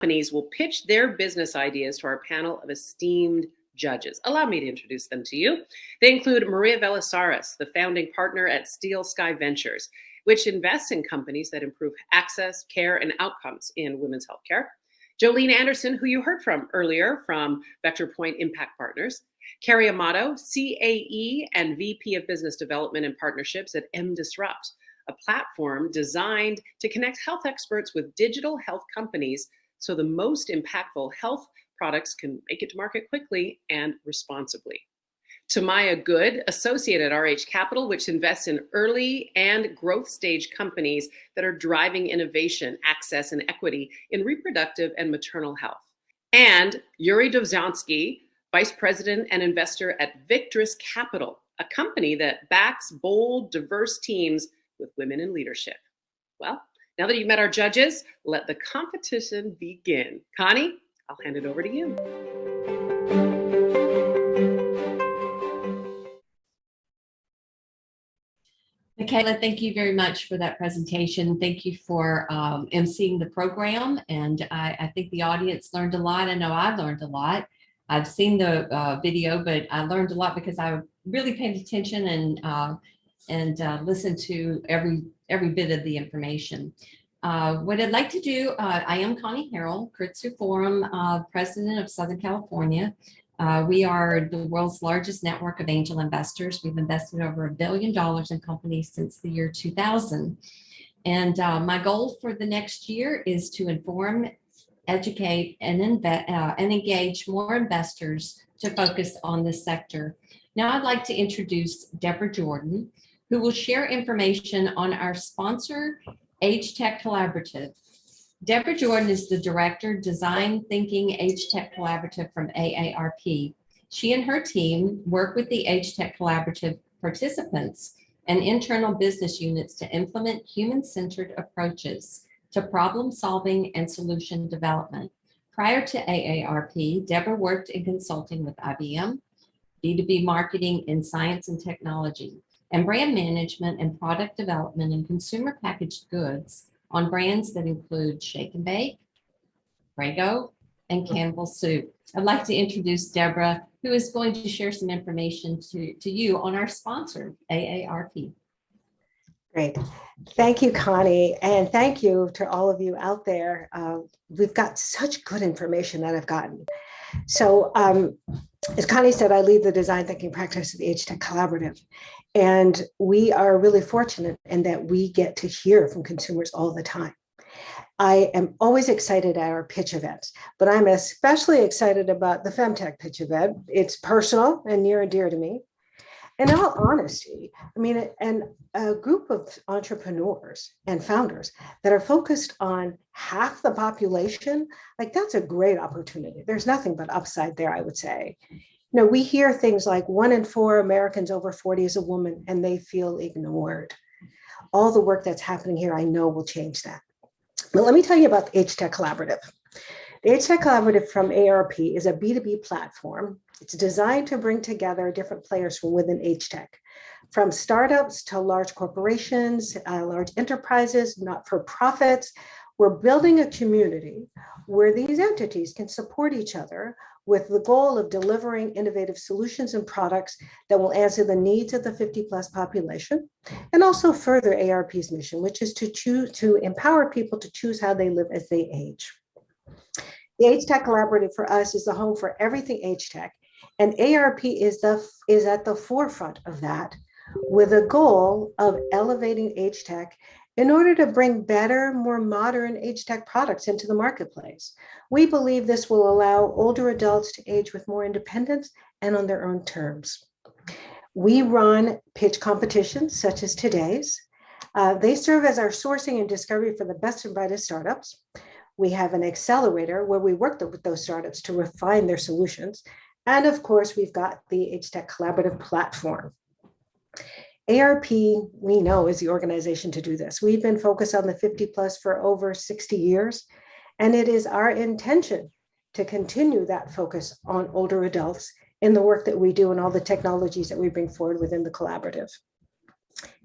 Companies will pitch their business ideas to our panel of esteemed judges. Allow me to introduce them to you. They include Maria Velasaris, the founding partner at Steel Sky Ventures, which invests in companies that improve access, care, and outcomes in women's healthcare. Jolene Anderson, who you heard from earlier from Vector Point Impact Partners. Carrie Amato, CAE and VP of Business Development and Partnerships at mDisrupt, a platform designed to connect health experts with digital health companies so the most impactful health products can make it to market quickly and responsibly. Tamaya Good, associate at RH Capital, which invests in early and growth stage companies that are driving innovation, access, and equity in reproductive and maternal health. And Yuri Dovzhansky, vice president and investor at Victress Capital, a company that backs bold, diverse teams with women in leadership. Well, now that you've met our judges, let the competition begin. Connie, I'll hand it over to you. Michaela, thank you very much for that presentation. Thank you for emceeing the program. And I think the audience learned a lot. I know I've learned a lot. I've seen the video, but I learned a lot because I really paid attention and listened to every bit of the information. What I'd like to do, I am Connie Harrell, Kritzer Forum, president of Southern California. We are the world's largest network of angel investors. We've invested over $1 billion in companies since the year 2000. And my goal for the next year is to inform, educate, and engage more investors to focus on this sector. Now I'd like to introduce Deborah Jordan, who will share information on our sponsor, Age Tech Collaborative. Deborah Jordan is the director, Design Thinking Age Tech Collaborative from AARP. She and her team work with the Age Tech Collaborative participants and internal business units to implement human-centered approaches to problem solving and solution development. Prior to AARP, Deborah worked in consulting with IBM, B2B marketing in science and technology, and brand management and product development in consumer packaged goods on brands that include Shake and Bake, Prego, and Campbell's Soup. I'd like to introduce Deborah, who is going to share some information to you on our sponsor, AARP. Great. Thank you, Connie. And thank you to all of you out there. We've got such good information that I've gotten. So as Connie said, I lead the design thinking practice of the Age Tech Collaborative. And we are really fortunate in that we get to hear from consumers all the time. I am always excited at our pitch events, but I'm especially excited about the FemTech pitch event. It's personal and near and dear to me. In all honesty, I mean, and a group of entrepreneurs and founders that are focused on half the population, like that's a great opportunity. There's nothing but upside there, I would say. You know, we hear things like 1 in 4 Americans over 40 is a woman and they feel ignored. All the work that's happening here, I know will change that. But let me tell you about the Age Tech Collaborative. The Age Tech Collaborative from ARP is a B2B platform. It's designed to bring together different players from within age tech, from startups to large corporations, large enterprises, not-for-profits. We're building a community where these entities can support each other with the goal of delivering innovative solutions and products that will answer the needs of the 50-plus population, and also further ARP's mission, which is to empower people to choose how they live as they age. The Age Tech Collaborative for us is the home for everything age tech, and ARP is at the forefront of that, with a goal of elevating age tech in order to bring better, more modern age tech products into the marketplace. We believe this will allow older adults to age with more independence and on their own terms. We run pitch competitions such as today's. They serve as our sourcing and discovery for the best and brightest startups. We have an accelerator where we work with those startups to refine their solutions. And of course, we've got the Age Tech Collaborative platform. ARP, we know, is the organization to do this. We've been focused on the 50 plus for over 60 years, and it is our intention to continue that focus on older adults in the work that we do and all the technologies that we bring forward within the collaborative.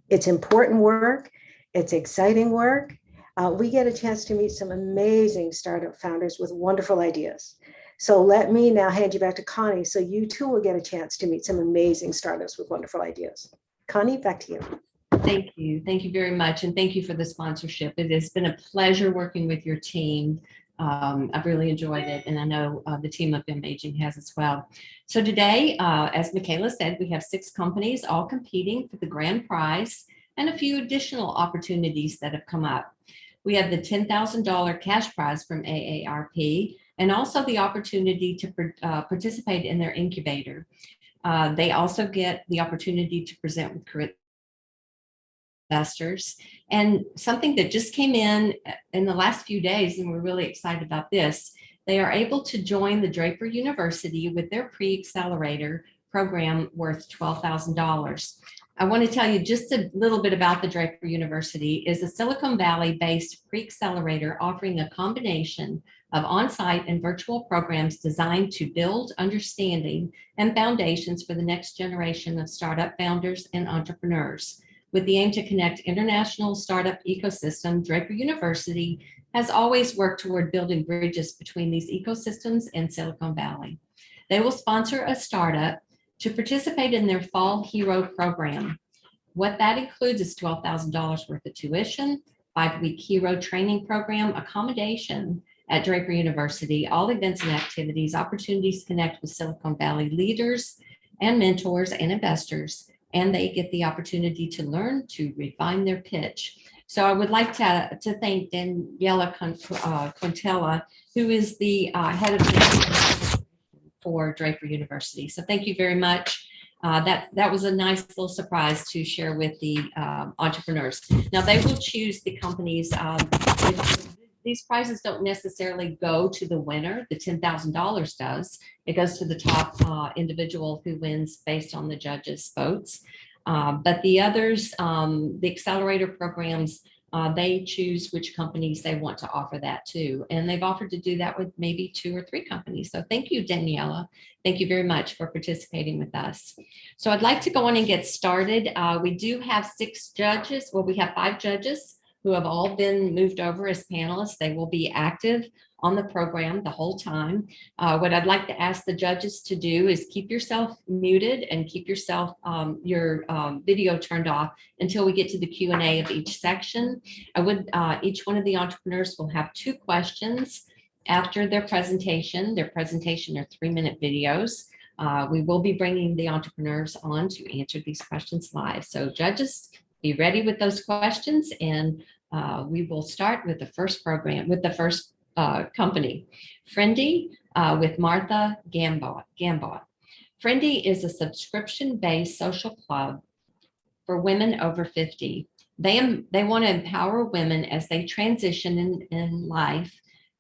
It's important work, it's exciting work. we get a chance to meet some amazing startup founders with wonderful ideas. So let me now hand you back to Connie, so you too will get a chance to meet some amazing startups with wonderful ideas. Connie, back to you. Thank you. Thank you very much. And thank you for the sponsorship. It has been a pleasure working with your team. I've really enjoyed it. And I know the team of FemAging has as well. So today, as Michaela said, we have 6 companies all competing for the grand prize and a few additional opportunities that have come up. We have the $10,000 cash prize from AARP and also the opportunity to participate in their incubator. They also get the opportunity to present with current investors. And something that just came in the last few days, and we're really excited about this, they are able to join the Draper University with their pre-accelerator program worth $12,000. I want to tell you just a little bit about the Draper University. Is a Silicon Valley-based pre-accelerator offering a combination of on-site and virtual programs designed to build understanding and foundations for the next generation of startup founders and entrepreneurs. With the aim to connect international startup ecosystem, Draper University has always worked toward building bridges between these ecosystems and Silicon Valley. They will sponsor a startup to participate in their Fall Hero program. What that includes is $12,000 worth of tuition, 5-week hero training program, accommodation at Draper University, all events and activities, opportunities to connect with Silicon Valley leaders and mentors and investors, and they get the opportunity to learn to refine their pitch. So I would like to thank Daniela Contella, who is the head of for Draper University. So thank you very much. That was a nice little surprise to share with the entrepreneurs. Now they will choose the companies. These prizes don't necessarily go to the winner. The $10,000 does. It goes to the top individual who wins based on the judges' votes. But the others, the accelerator programs, they choose which companies they want to offer that to. And they've offered to do that with maybe 2 or 3 companies. So thank you, Daniela. Thank you very much for participating with us. So I'd like to go on and get started. We do have 6 judges. Well, we have 5 judges who have all been moved over as panelists. They will be active on the program the whole time. What I'd like to ask the judges to do is keep yourself muted and keep yourself your video turned off until we get to the Q&A of each section. Each one of the entrepreneurs will have 2 questions after their presentation. Their presentation are 3-minute videos. We will be bringing the entrepreneurs on to answer these questions live. So judges, be ready with those questions, and we will start with the first company, Friendly, with Martha Gambaugh. Friendly is a subscription-based social club for women over 50. They want to empower women as they transition in life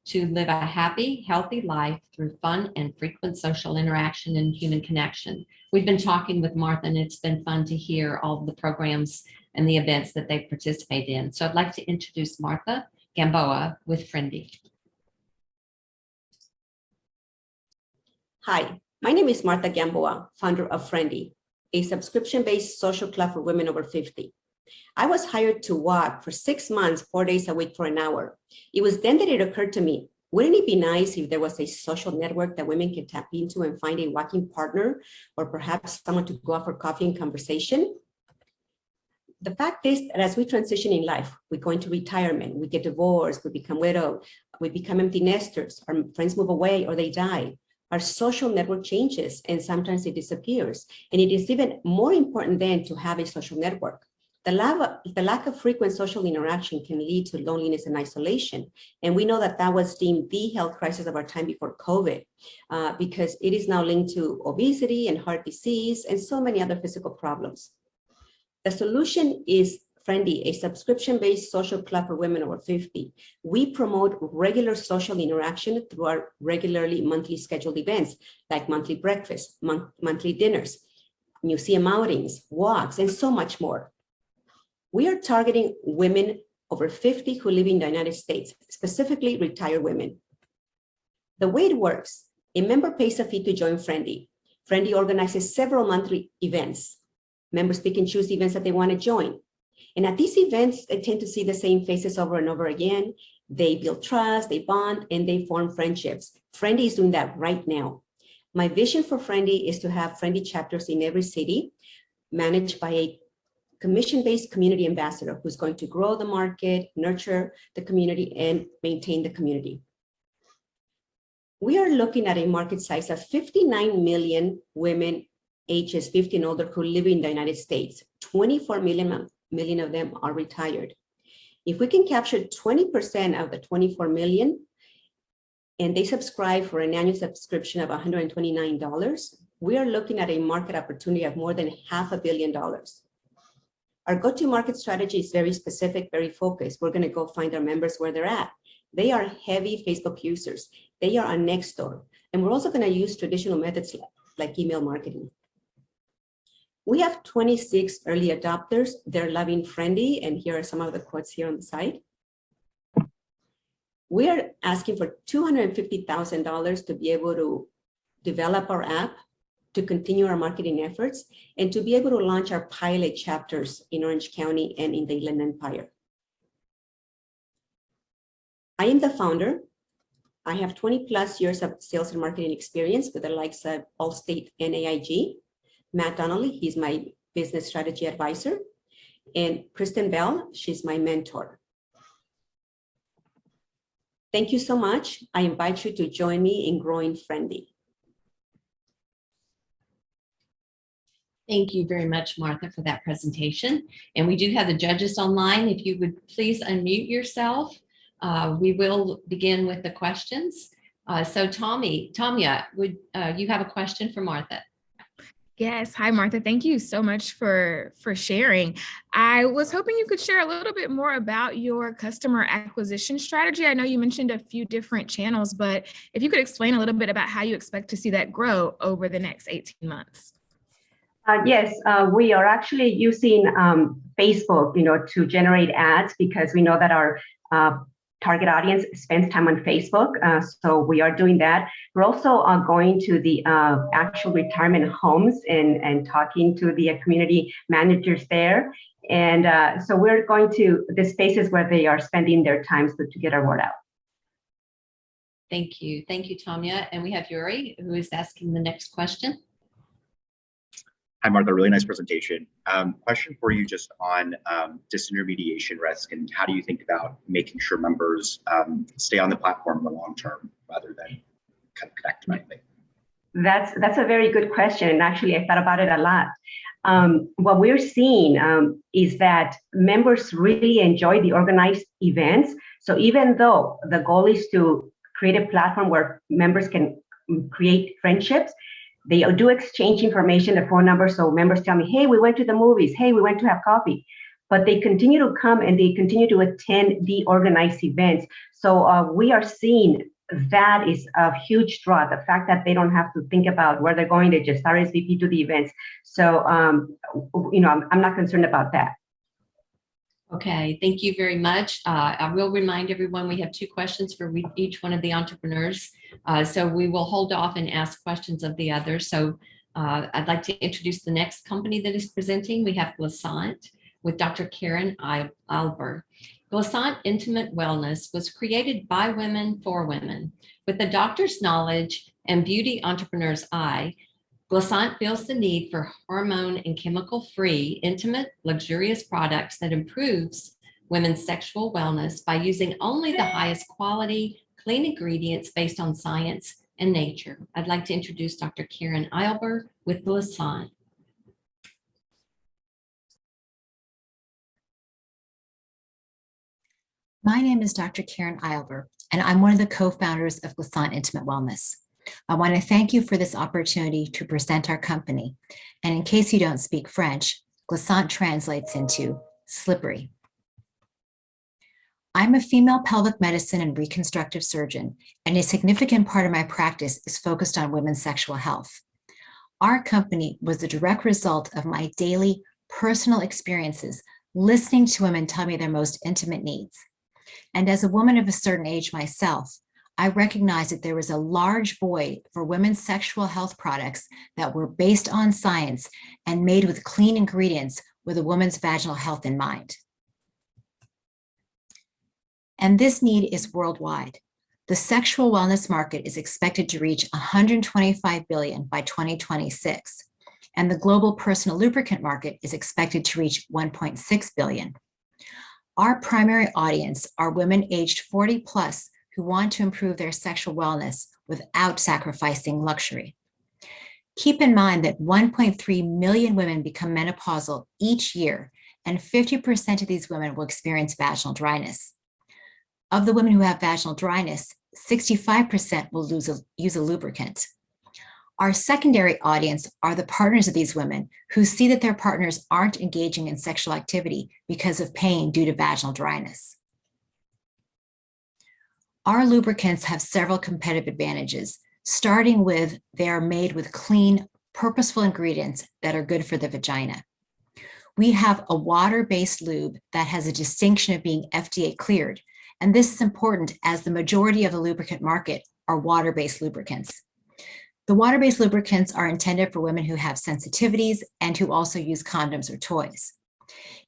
to live a happy, healthy life through fun and frequent social interaction and human connection. We've been talking with Martha, and it's been fun to hear all of the programs and the events that they participate in. So I'd like to introduce Martha Gambaugh with Friendly. Hi, my name is Martha Gamboa, founder of Friendly, a subscription-based social club for women over 50. I was hired to walk for 6 months, 4 days a week for an hour. It was then that it occurred to me, wouldn't it be nice if there was a social network that women can tap into and find a walking partner, or perhaps someone to go out for coffee and conversation? The fact is that as we transition in life, we go into retirement, we get divorced, we become widowed, we become empty nesters, our friends move away or they die. Our social network changes and sometimes it disappears. And it is even more important then to have a social network. The lack of frequent social interaction can lead to loneliness and isolation. And we know that that was deemed the health crisis of our time before COVID, because it is now linked to obesity and heart disease and so many other physical problems. The solution is Friendly, a subscription-based social club for women over 50. We promote regular social interaction through our regularly monthly scheduled events, like monthly breakfasts, monthly dinners, museum outings, walks, and so much more. We are targeting women over 50 who live in the United States, specifically retired women. The way it works, a member pays a fee to join Friendly. Friendly organizes several monthly events. Members pick and choose the events that they want to join. And at these events, I tend to see the same faces over and over again. They build trust, they bond, and they form friendships. Friendly is doing that right now. My vision for Friendly is to have Friendly chapters in every city, managed by a commission-based community ambassador who's going to grow the market, nurture the community, and maintain the community. We are looking at a market size of 59 million women ages 50 and older who live in the United States. 24 million of them are retired. If we can capture 20% of the 24 million, and they subscribe for an annual subscription of $129, we are looking at a market opportunity of more than $500 million. Our go-to-market strategy is very specific, very focused. We're going to go find our members where they're at. They are heavy Facebook users. They are on Nextdoor. And we're also going to use traditional methods like email marketing. We have 26 early adopters. They're loving Friendly, and here are some of the quotes here on the side. We are asking for $250,000 to be able to develop our app, to continue our marketing efforts, and to be able to launch our pilot chapters in Orange County and in the Inland Empire. I am the founder. I have 20 plus years of sales and marketing experience with the likes of Allstate and AIG. Matt Donnelly, he's my business strategy advisor. And Kristen Bell, she's my mentor. Thank you so much. I invite you to join me in growing Friendly. Thank you very much, Martha, for that presentation. And we do have the judges online. If you would please unmute yourself. We will begin with the questions. So Tanya, would you have a question for Martha? Yes. Hi, Martha. Thank you so much for sharing. I was hoping you could share a little bit more about your customer acquisition strategy. I know you mentioned a few different channels, but if you could explain a little bit about how you expect to see that grow over the next 18 months. Yes, we are actually using Facebook, to generate ads because we know that our target audience spends time on Facebook. So we are doing that. We're also going to the actual retirement homes and talking to the community managers there. And so we're going to the spaces where they are spending their time to get our word out. Thank you. Thank you, Tanya. And we have Yuri, who is asking the next question. Hi, Martha. Really nice presentation. Question for you just on disintermediation risk and how do you think about making sure members stay on the platform in the long term rather than kind of connect to anything? That's a very good question. And actually, I thought about it a lot. What we're seeing is that members really enjoy the organized events. So even though the goal is to create a platform where members can create friendships, they do exchange information, the phone number. So members tell me, hey, we went to the movies. Hey, we went to have coffee. But they continue to come and they continue to attend the organized events. So we are seeing that is a huge draw. The fact that they don't have to think about where they're going, they just RSVP to the events. So, I'm not concerned about that. Okay, thank you very much. I will remind everyone we have 2 questions for each one of the entrepreneurs. So we will hold off and ask questions of the others. So I'd like to introduce the next company that is presenting. We have Glissant with Dr. Karen Alber. Glissant Intimate Wellness was created by women for women. With the doctor's knowledge and beauty entrepreneur's eye, Glissant feels the need for hormone and chemical-free, intimate, luxurious products that improves women's sexual wellness by using only the highest quality, clean ingredients based on science and nature. I'd like to introduce Dr. Karen Eilber with Glissant. My name is Dr. Karen Eilber, and I'm one of the co-founders of Glissant Intimate Wellness. I want to thank you for this opportunity to present our company. And in case you don't speak French, Glissant translates into slippery. I'm a female pelvic medicine and reconstructive surgeon, and a significant part of my practice is focused on women's sexual health. Our company was the direct result of my daily personal experiences, listening to women tell me their most intimate needs. And as a woman of a certain age myself, I recognized that there was a large void for women's sexual health products that were based on science and made with clean ingredients with a woman's vaginal health in mind. And this need is worldwide. The sexual wellness market is expected to reach $125 billion by 2026, and the global personal lubricant market is expected to reach $1.6 billion. Our primary audience are women aged 40 plus who want to improve their sexual wellness without sacrificing luxury. Keep in mind that 1.3 million women become menopausal each year, and 50% of these women will experience vaginal dryness. Of the women who have vaginal dryness, 65% will use a lubricant. Our secondary audience are the partners of these women who see that their partners aren't engaging in sexual activity because of pain due to vaginal dryness. Our lubricants have several competitive advantages, starting with they are made with clean, purposeful ingredients that are good for the vagina. We have a water-based lube that has a distinction of being FDA cleared, and this is important as the majority of the lubricant market are water-based lubricants. The water-based lubricants are intended for women who have sensitivities and who also use condoms or toys.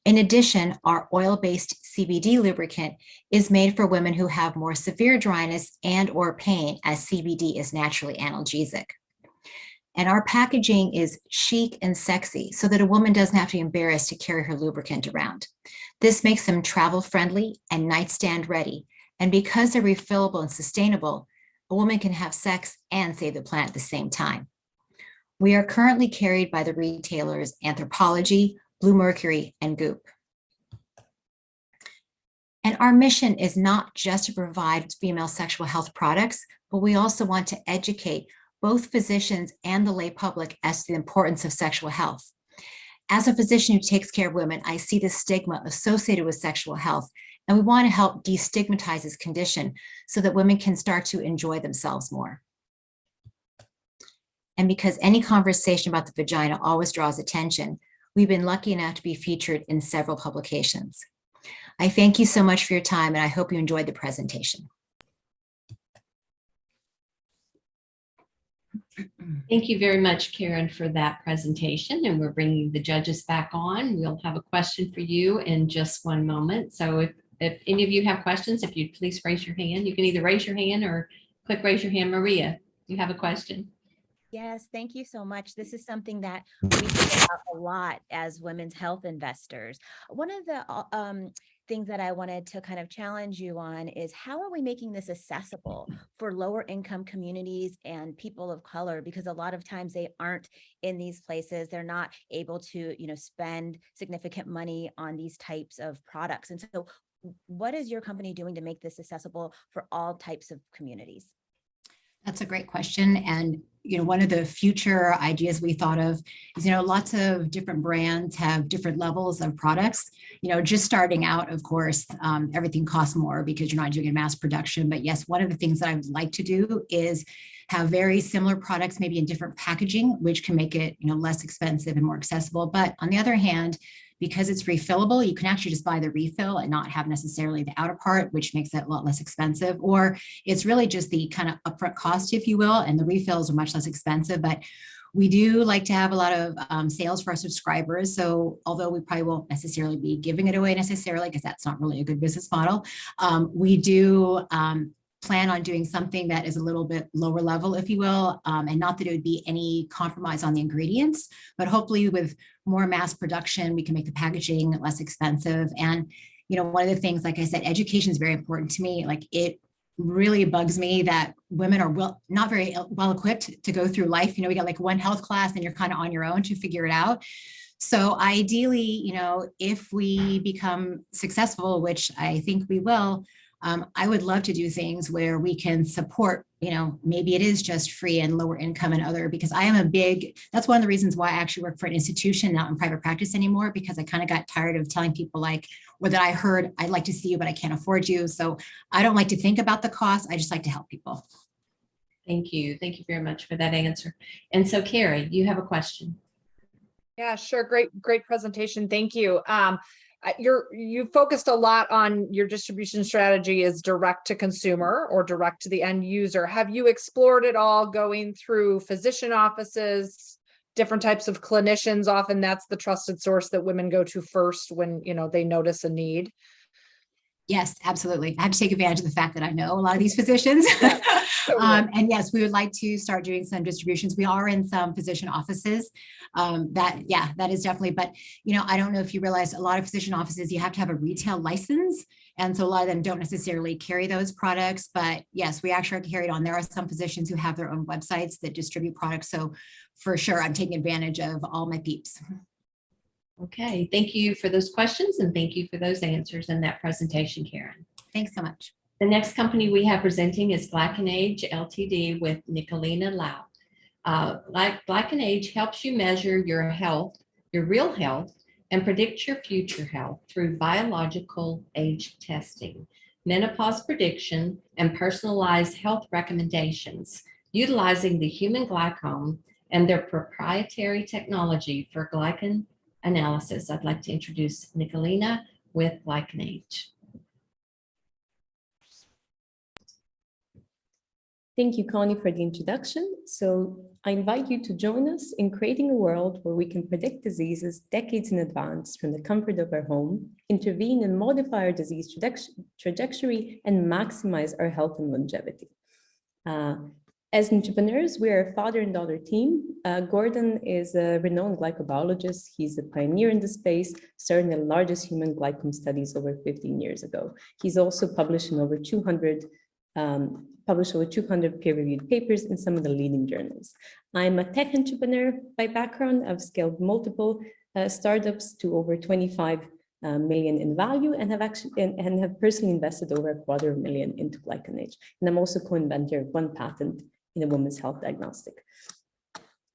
In addition, our oil-based CBD lubricant is made for women who have more severe dryness and or pain, as CBD is naturally analgesic. And our packaging is chic and sexy so that a woman doesn't have to be embarrassed to carry her lubricant around. This makes them travel-friendly and nightstand ready. And because they're refillable and sustainable, a woman can have sex and save the planet at the same time. We are currently carried by the retailers Anthropologie, Blue Mercury, and Goop. And our mission is not just to provide female sexual health products, but we also want to educate both physicians and the lay public as to the importance of sexual health. As a physician who takes care of women, I see the stigma associated with sexual health, and we want to help destigmatize this condition so that women can start to enjoy themselves more. And because any conversation about the vagina always draws attention, we've been lucky enough to be featured in several publications. I thank you so much for your time, and I hope you enjoyed the presentation. Thank you very much, Karen, for that presentation. And we're bringing the judges back on. We'll have a question for you in just one moment. So if any of you have questions, if you'd please raise your hand. You can either raise your hand or click raise your hand. Maria, you have a question? Yes, thank you so much. This is something that we think about a lot as women's health investors. One of the things that I wanted to kind of challenge you on is how are we making this accessible for lower income communities and people of color? Because a lot of times they aren't in these places. They're not able to, spend significant money on these types of products. And so what is your company doing to make this accessible for all types of communities? That's a great question. And, one of the future ideas we thought of is, lots of different brands have different levels of products. Just starting out, of course, everything costs more because you're not doing a mass production. But yes, one of the things that I would like to do is have very similar products, maybe in different packaging, which can make it, less expensive and more accessible. But on the other hand, because it's refillable, you can actually just buy the refill and not have necessarily the outer part, which makes it a lot less expensive. Or it's really just the kind of upfront cost, if you will, and the refills are much less expensive. But we do like to have a lot of sales for our subscribers. So although we probably won't necessarily be giving it away necessarily, because that's not really a good business model, we do plan on doing something that is a little bit lower level, if you will, and not that it would be any compromise on the ingredients, but hopefully with more mass production, we can make the packaging less expensive. And, one of the things, like I said, education is very important to me. Like, it really bugs me that women are not very well equipped to go through life. We got like one health class and you're kind of on your own to figure it out. So ideally, if we become successful, which I think we will, I would love to do things where we can support, maybe it is just free and lower income and other, because that's one of the reasons why I actually work for an institution, not in private practice anymore, because I kind of got tired of telling people or that I heard, I'd like to see you, but I can't afford you. So I don't like to think about the cost. I just like to help people. Thank you. Thank you very much for that answer. And so Carrie, you have a question. Yeah, sure. Great presentation. Thank you. You focused a lot on your distribution strategy is direct to consumer or direct to the end user. Have you explored it all going through physician offices, different types of clinicians. Often that's the trusted source that women go to first when, they notice a need. Yes, absolutely. I have to take advantage of the fact that I know a lot of these physicians. Yeah, totally. And yes, we would like to start doing some distributions. We are in some physician offices. That is definitely, but I don't know if you realize a lot of physician offices, you have to have a retail license. And so a lot of them don't necessarily carry those products, but yes, we actually are carried on. There are some physicians who have their own websites that distribute products. So for sure, I'm taking advantage of all my peeps. Okay, thank you for those questions and thank you for those answers in that presentation, Karen. Thanks so much. The next company we have presenting is Black and Age Ltd. with Nicolina Lau. Black and Age helps you measure your health, your real health, and predict your future health through biological age testing, menopause prediction, and personalized health recommendations, utilizing the human glycome and their proprietary technology for glycan analysis. I'd like to introduce Nicolina with Black and Age. Thank you, Connie, for the introduction. So I invite you to join us in creating a world where we can predict diseases decades in advance from the comfort of our home, intervene and modify our disease trajectory, and maximize our health and longevity. As entrepreneurs, we are a father and daughter team. Gordon is a renowned glycobiologist. He's a pioneer in the space, starting the largest human glycome studies over 15 years ago. He's also published over 200 peer-reviewed papers in some of the leading journals. I'm a tech entrepreneur by background. I've scaled multiple startups to over 25 million in value and have personally invested over $250,000 into GlycanAge. And I'm also co-inventor of one patent in a women's health diagnostic.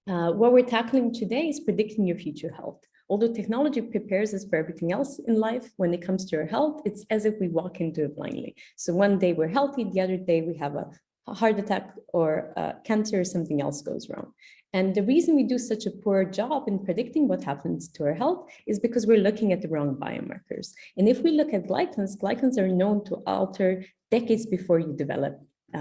What we're tackling today is predicting your future health. Although technology prepares us for everything else in life, when it comes to our health, it's as if we walk into it blindly. So one day we're healthy, the other day we have a heart attack or cancer or something else goes wrong. And the reason we do such a poor job in predicting what happens to our health is because we're looking at the wrong biomarkers. And if we look at glycans are known to alter decades before you develop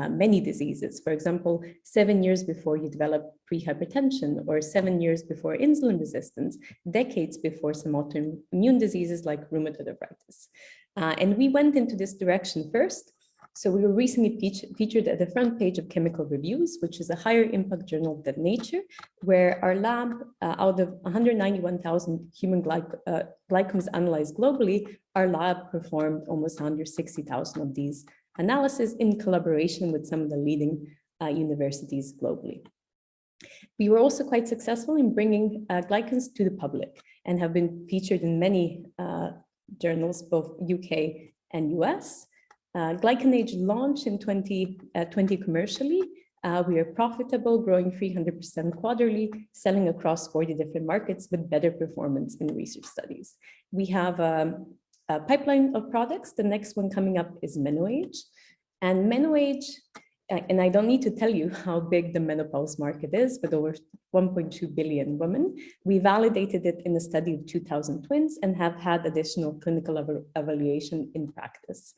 many diseases. For example, 7 years before you develop pre-hypertension or 7 years before insulin resistance, decades before some autoimmune diseases like rheumatoid arthritis. And we went into this direction first. So we were recently featured at the front page of Chemical Reviews, which is a higher impact journal than Nature, where our lab, out of 191,000 human glycomes analyzed globally, our lab performed almost 160,000 of these analysis in collaboration with some of the leading universities globally. We were also quite successful in bringing glycans to the public and have been featured in many journals, both UK and US. GlycanAge launched in 2020 commercially. We are profitable, growing 300% quarterly, selling across 40 different markets with better performance in research studies. We have a pipeline of products. The next one coming up is MenoAge. And MenoAge, and I don't need to tell you how big the menopause market is, with over 1.2 billion women. We validated it in a study of 2,000 twins and have had additional clinical evaluation in practice.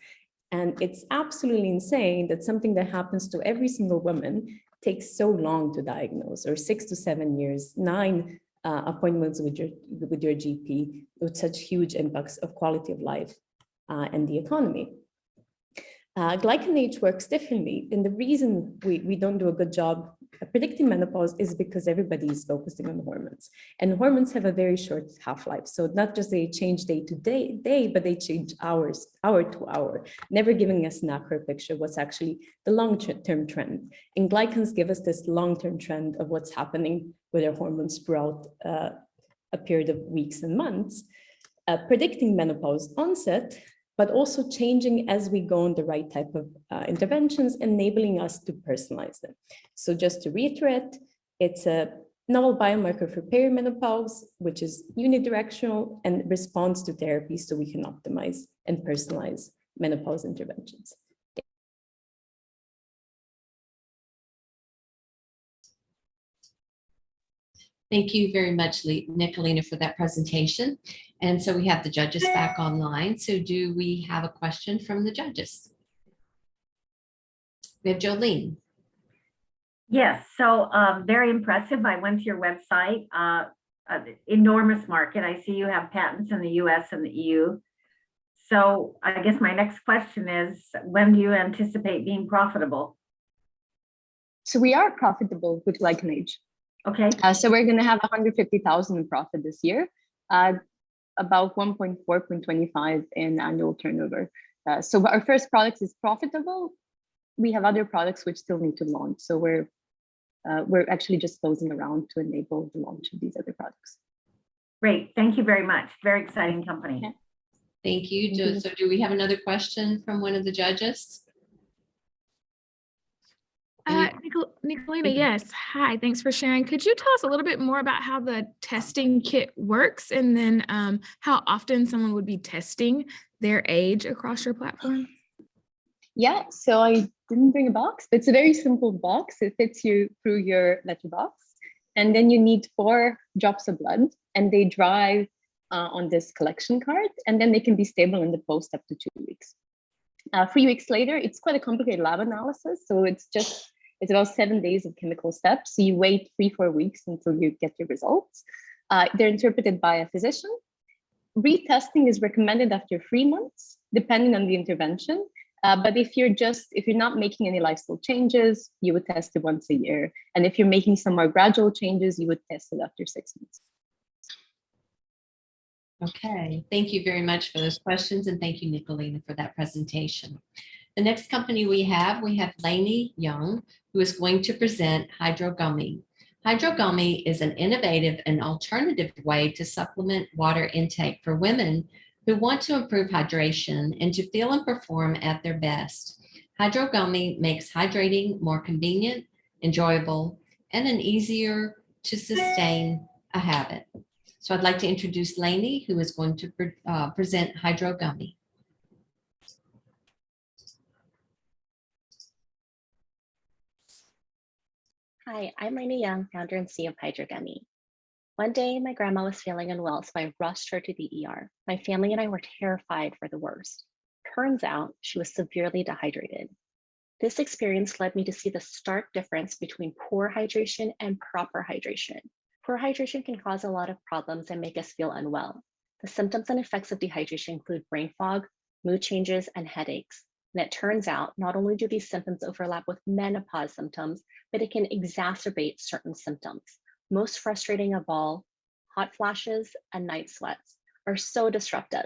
And it's absolutely insane that something that happens to every single woman takes so long to diagnose, or 6 to 7 years, 9 appointments with your GP, with such huge impacts of quality of life and the economy. GlycanAge works differently, and the reason we don't do a good job predicting menopause is because everybody is focusing on hormones, and hormones have a very short half-life. So not just they change day to day, but they change hour to hour, never giving us an accurate picture of what's actually the long-term trend. And glycans give us this long-term trend of what's happening with our hormones throughout a period of weeks and months, predicting menopause onset, but also changing as we go on the right type of interventions, enabling us to personalize them. So just to reiterate, it's a novel biomarker for perimenopause, which is unidirectional and responds to therapy so we can optimize and personalize menopause interventions. Thank you very much, Nicolina, for that presentation. And so we have the judges back online. So do we have a question from the judges? We have Jolene. Yes, so very impressive. I went to your website. Enormous market. I see you have patents in the US and the EU. So I guess my next question is, when do you anticipate being profitable? So we are profitable with GlycanAge. Okay. So we're going to have 150,000 in profit this year, about 1.4.25 in annual turnover. So our first product is profitable. We have other products which still need to launch. So we're actually just closing around to enable the launch of these other products. Great. Thank you very much. Very exciting company. Yeah. Thank you. So do we have another question from one of the judges? Nicolina, yes. Hi, thanks for sharing. Could you tell us a little bit more about how the testing kit works, and then how often someone would be testing their age across your platform? Yeah, so I didn't bring a box, but it's a very simple box. It fits you through your letterbox. And then you need 4 drops of blood, and they dry on this collection card, and then they can be stable in the post up to 2 weeks. 3 weeks later, it's quite a complicated lab analysis. So it's about 7 days of chemical steps. So you wait 3-4 weeks until you get your results. They're interpreted by a physician. Retesting is recommended after 3 months, depending on the intervention. But if you're not making any lifestyle changes, you would test it once a year. And if you're making some more gradual changes, you would test it after 6 months. Okay, thank you very much for those questions, and thank you, Nicolina, for that presentation. The next company we have Lainey Young, who is going to present Hydro Gummy. Hydro Gummy is an innovative and alternative way to supplement water intake for women who want to improve hydration and to feel and perform at their best. Hydro Gummy makes hydrating more convenient, enjoyable, and an easier to sustain a habit. So I'd like to introduce Lainey, who is going to present Hydro Gummy. Hi, I'm Lainey Young, founder and CEO of Hydro Gummy. One day, my grandma was feeling unwell, so I rushed her to the ER. My family and I were terrified for the worst. Turns out she was severely dehydrated. This experience led me to see the stark difference between poor hydration and proper hydration. Poor hydration can cause a lot of problems and make us feel unwell. The symptoms and effects of dehydration include brain fog, mood changes, and headaches. And it turns out not only do these symptoms overlap with menopause symptoms, but it can exacerbate certain symptoms. Most frustrating of all, hot flashes and night sweats are so disruptive.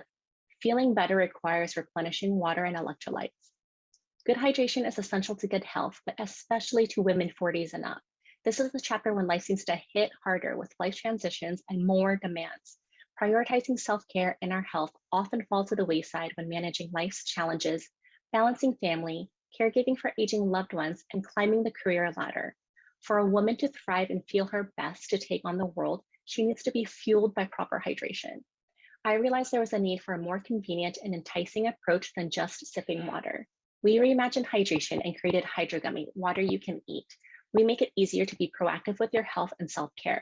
Feeling better requires replenishing water and electrolytes. Good hydration is essential to good health, but especially to women 40s and up. This is the chapter when life seems to hit harder with life transitions and more demands. Prioritizing self-care and our health often falls to the wayside when managing life's challenges, balancing family, caregiving for aging loved ones, and climbing the career ladder. For a woman to thrive and feel her best to take on the world, she needs to be fueled by proper hydration. I realized there was a need for a more convenient and enticing approach than just sipping water. We reimagined hydration and created Hydro Gummy, water you can eat. We make it easier to be proactive with your health and self-care.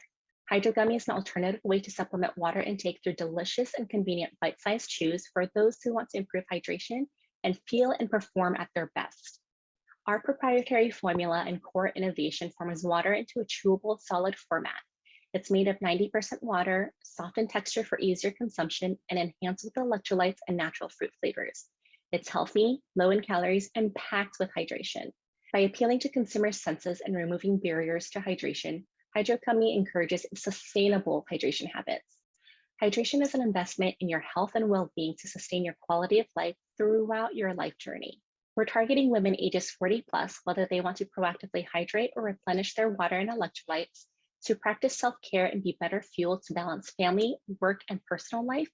Hydro Gummy is an alternative way to supplement water intake through delicious and convenient bite-sized chews for those who want to improve hydration and feel and perform at their best. Our proprietary formula and core innovation forms water into a chewable solid format. It's made of 90% water, soft in texture for easier consumption, and enhanced with electrolytes and natural fruit flavors. It's healthy, low in calories, and packed with hydration. By appealing to consumer senses and removing barriers to hydration, Hydro Gummy encourages sustainable hydration habits. Hydration is an investment in your health and well-being to sustain your quality of life throughout your life journey. We're targeting women ages 40 plus, whether they want to proactively hydrate or replenish their water and electrolytes, to practice self-care and be better fueled to balance family, work, and personal life,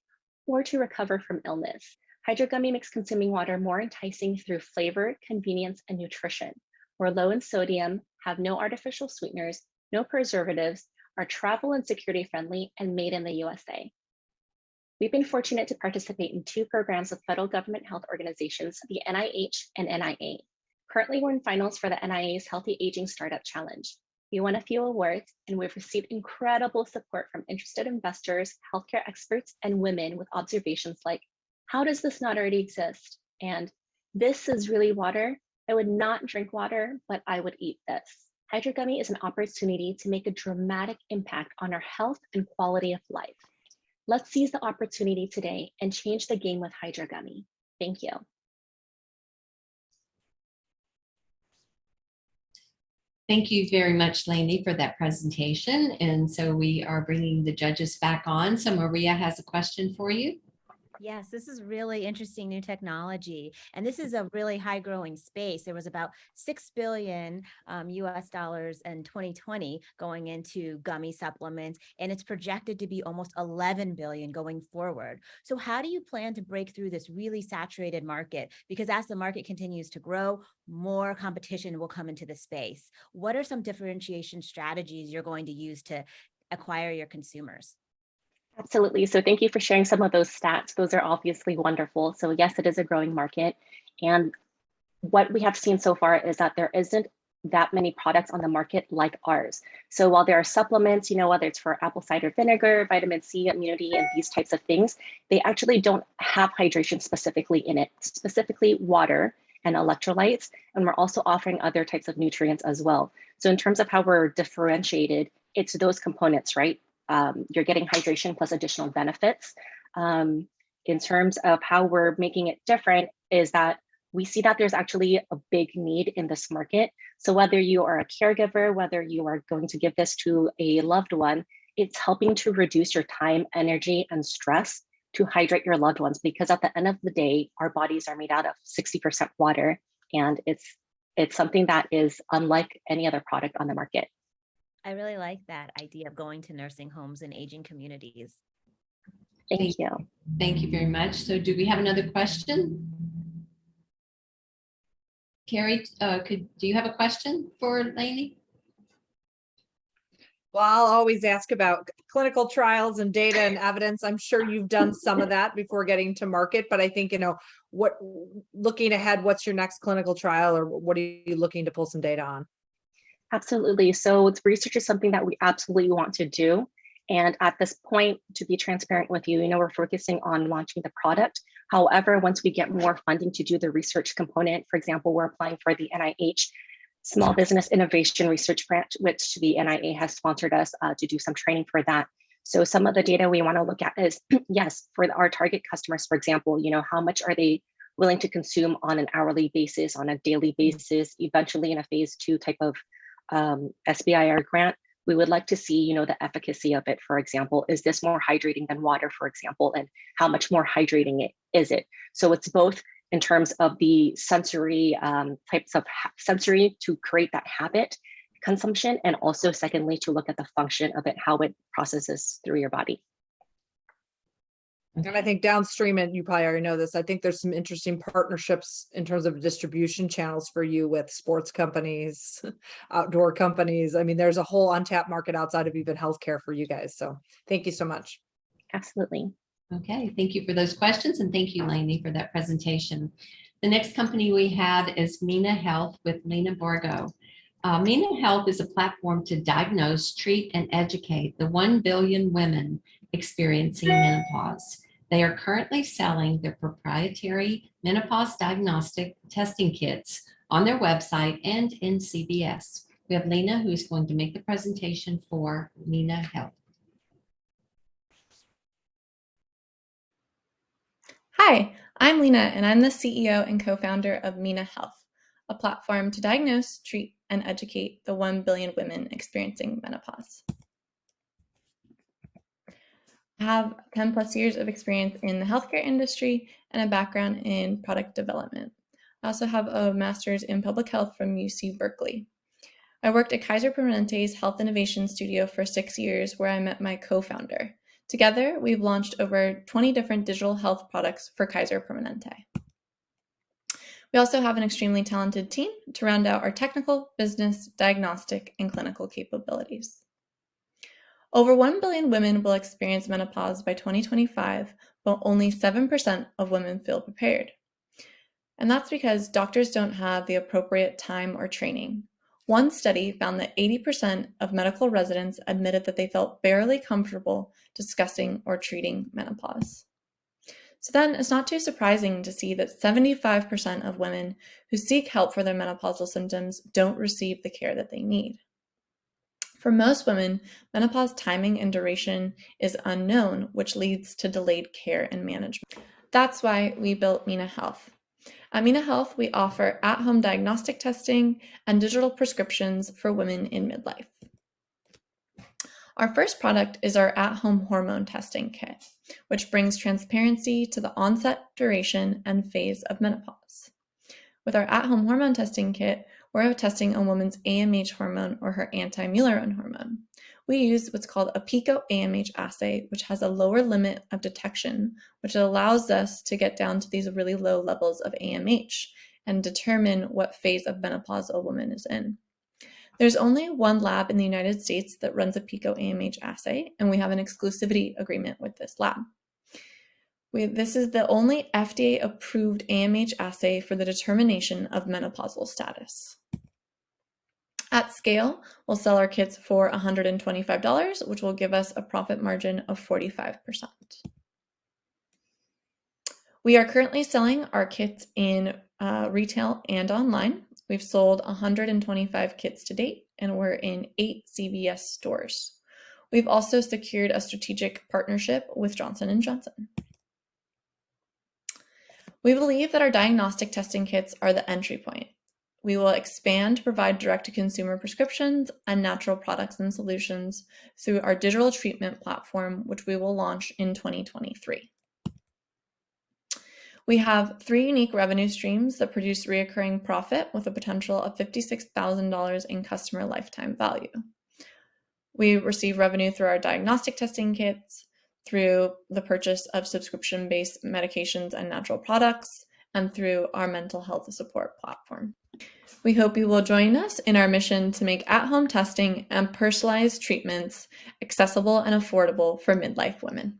or to recover from illness. Hydro Gummy makes consuming water more enticing through flavor, convenience, and nutrition. We're low in sodium, have no artificial sweeteners, no preservatives, are travel and security friendly, and made in the USA. We've been fortunate to participate in 2 programs with federal government health organizations, the NIH and NIA. Currently, we're in finals for the NIA's Healthy Aging Startup Challenge. We won a few awards, and we've received incredible support from interested investors, healthcare experts, and women with observations like, how does this not already exist? And this is really water. I would not drink water, but I would eat this. Hydro Gummy is an opportunity to make a dramatic impact on our health and quality of life. Let's seize the opportunity today and change the game with Hydro Gummy. Thank you. Thank you very much, Lainey, for that presentation. And so we are bringing the judges back on. So Maria has a question for you. Yes, this is really interesting new technology. And this is a really high growing space. There was about 6 billion US dollars in 2020 going into gummy supplements, and it's projected to be almost 11 billion going forward. So how do you plan to break through this really saturated market? Because as the market continues to grow, more competition will come into the space. What are some differentiation strategies you're going to use to acquire your consumers? Absolutely. So thank you for sharing some of those stats. Those are obviously wonderful. So yes, it is a growing market. And what we have seen so far is that there isn't that many products on the market like ours. So while there are supplements, whether it's for apple cider vinegar, vitamin C, immunity, and these types of things, they actually don't have hydration specifically in it, specifically water and electrolytes. And we're also offering other types of nutrients as well. So in terms of how we're differentiated, it's those components, right? You're getting hydration plus additional benefits. In terms of how we're making it different is that we see that there's actually a big need in this market. So whether you are a caregiver, whether you are going to give this to a loved one, it's helping to reduce your time, energy, and stress to hydrate your loved ones. Because at the end of the day, our bodies are made out of 60% water, and it's something that is unlike any other product on the market. I really like that idea of going to nursing homes and aging communities. Thank you. Thank you very much. So do we have another question? Carrie, do you have a question for Lainey? Well, I'll always ask about clinical trials and data and evidence. I'm sure you've done some of that before getting to market, but I think, looking ahead, what's your next clinical trial, or what are you looking to pull some data on? Absolutely. So research is something that we absolutely want to do. And at this point, to be transparent with you, we're focusing on launching the product. However, once we get more funding to do the research component, for example, we're applying for the NIH Small Business Innovation Research Grant, which the NIA has sponsored us to do some training for that. So some of the data we want to look at is, yes, for our target customers, for example, how much are they willing to consume on an hourly basis, on a daily basis, eventually in a phase 2 type of SBIR grant. We would like to see, the efficacy of it. For example, is this more hydrating than water, for example, and how much more hydrating is it? So it's both in terms of the sensory types of sensory to create that habit consumption, and also secondly, to look at the function of it, how it processes through your body. And I think downstream, and you probably already know this, I think there's some interesting partnerships in terms of distribution channels for you with sports companies, outdoor companies. I mean, there's a whole untapped market outside of even healthcare for you guys. So thank you so much. Absolutely. Okay, thank you for those questions, and thank you, Lainey, for that presentation. The next company we have is Mina Health with Lena Borgo. Mina Health is a platform to diagnose, treat, and educate the 1 billion women experiencing menopause. They are currently selling their proprietary menopause diagnostic testing kits on their website and in CVS. We have Lena, who's going to make the presentation for Mina Health. Hi, I'm Lena, and I'm the CEO and co-founder of Mina Health, a platform to diagnose, treat, and educate the 1 billion women experiencing menopause. I have 10 plus years of experience in the healthcare industry and a background in product development. I also have a master's in public health from UC Berkeley. I worked at Kaiser Permanente's Health Innovation Studio for 6 years, where I met my co-founder. Together, we've launched over 20 different digital health products for Kaiser Permanente. We also have an extremely talented team to round out our technical, business, diagnostic, and clinical capabilities. Over 1 billion women will experience menopause by 2025, but only 7% of women feel prepared. And that's because doctors don't have the appropriate time or training. One study found that 80% of medical residents admitted that they felt barely comfortable discussing or treating menopause. So then it's not too surprising to see that 75% of women who seek help for their menopausal symptoms don't receive the care that they need. For most women, menopause timing and duration is unknown, which leads to delayed care and management. That's why we built Mina Health. At Mina Health, we offer at-home diagnostic testing and digital prescriptions for women in midlife. Our first product is our at-home hormone testing kit, which brings transparency to the onset, duration, and phase of menopause. With our at-home hormone testing kit, we're testing a woman's AMH hormone or her anti-Mullerian hormone. We use what's called a pico-AMH assay, which has a lower limit of detection, which allows us to get down to these really low levels of AMH and determine what phase of menopause a woman is in. There's only one lab in the United States that runs a pico-AMH assay, and we have an exclusivity agreement with this lab. This is the only FDA-approved AMH assay for the determination of menopausal status. At scale, we'll sell our kits for $125, which will give us a profit margin of 45%. We are currently selling our kits in retail and online. We've sold 125 kits to date, and we're in 8 CVS stores. We've also secured a strategic partnership with Johnson & Johnson. We believe that our diagnostic testing kits are the entry point. We will expand to provide direct-to-consumer prescriptions and natural products and solutions through our digital treatment platform, which we will launch in 2023. We have 3 unique revenue streams that produce recurring profit with a potential of $56,000 in customer lifetime value. We receive revenue through our diagnostic testing kits, through the purchase of subscription-based medications and natural products, and through our mental health support platform. We hope you will join us in our mission to make at-home testing and personalized treatments accessible and affordable for midlife women.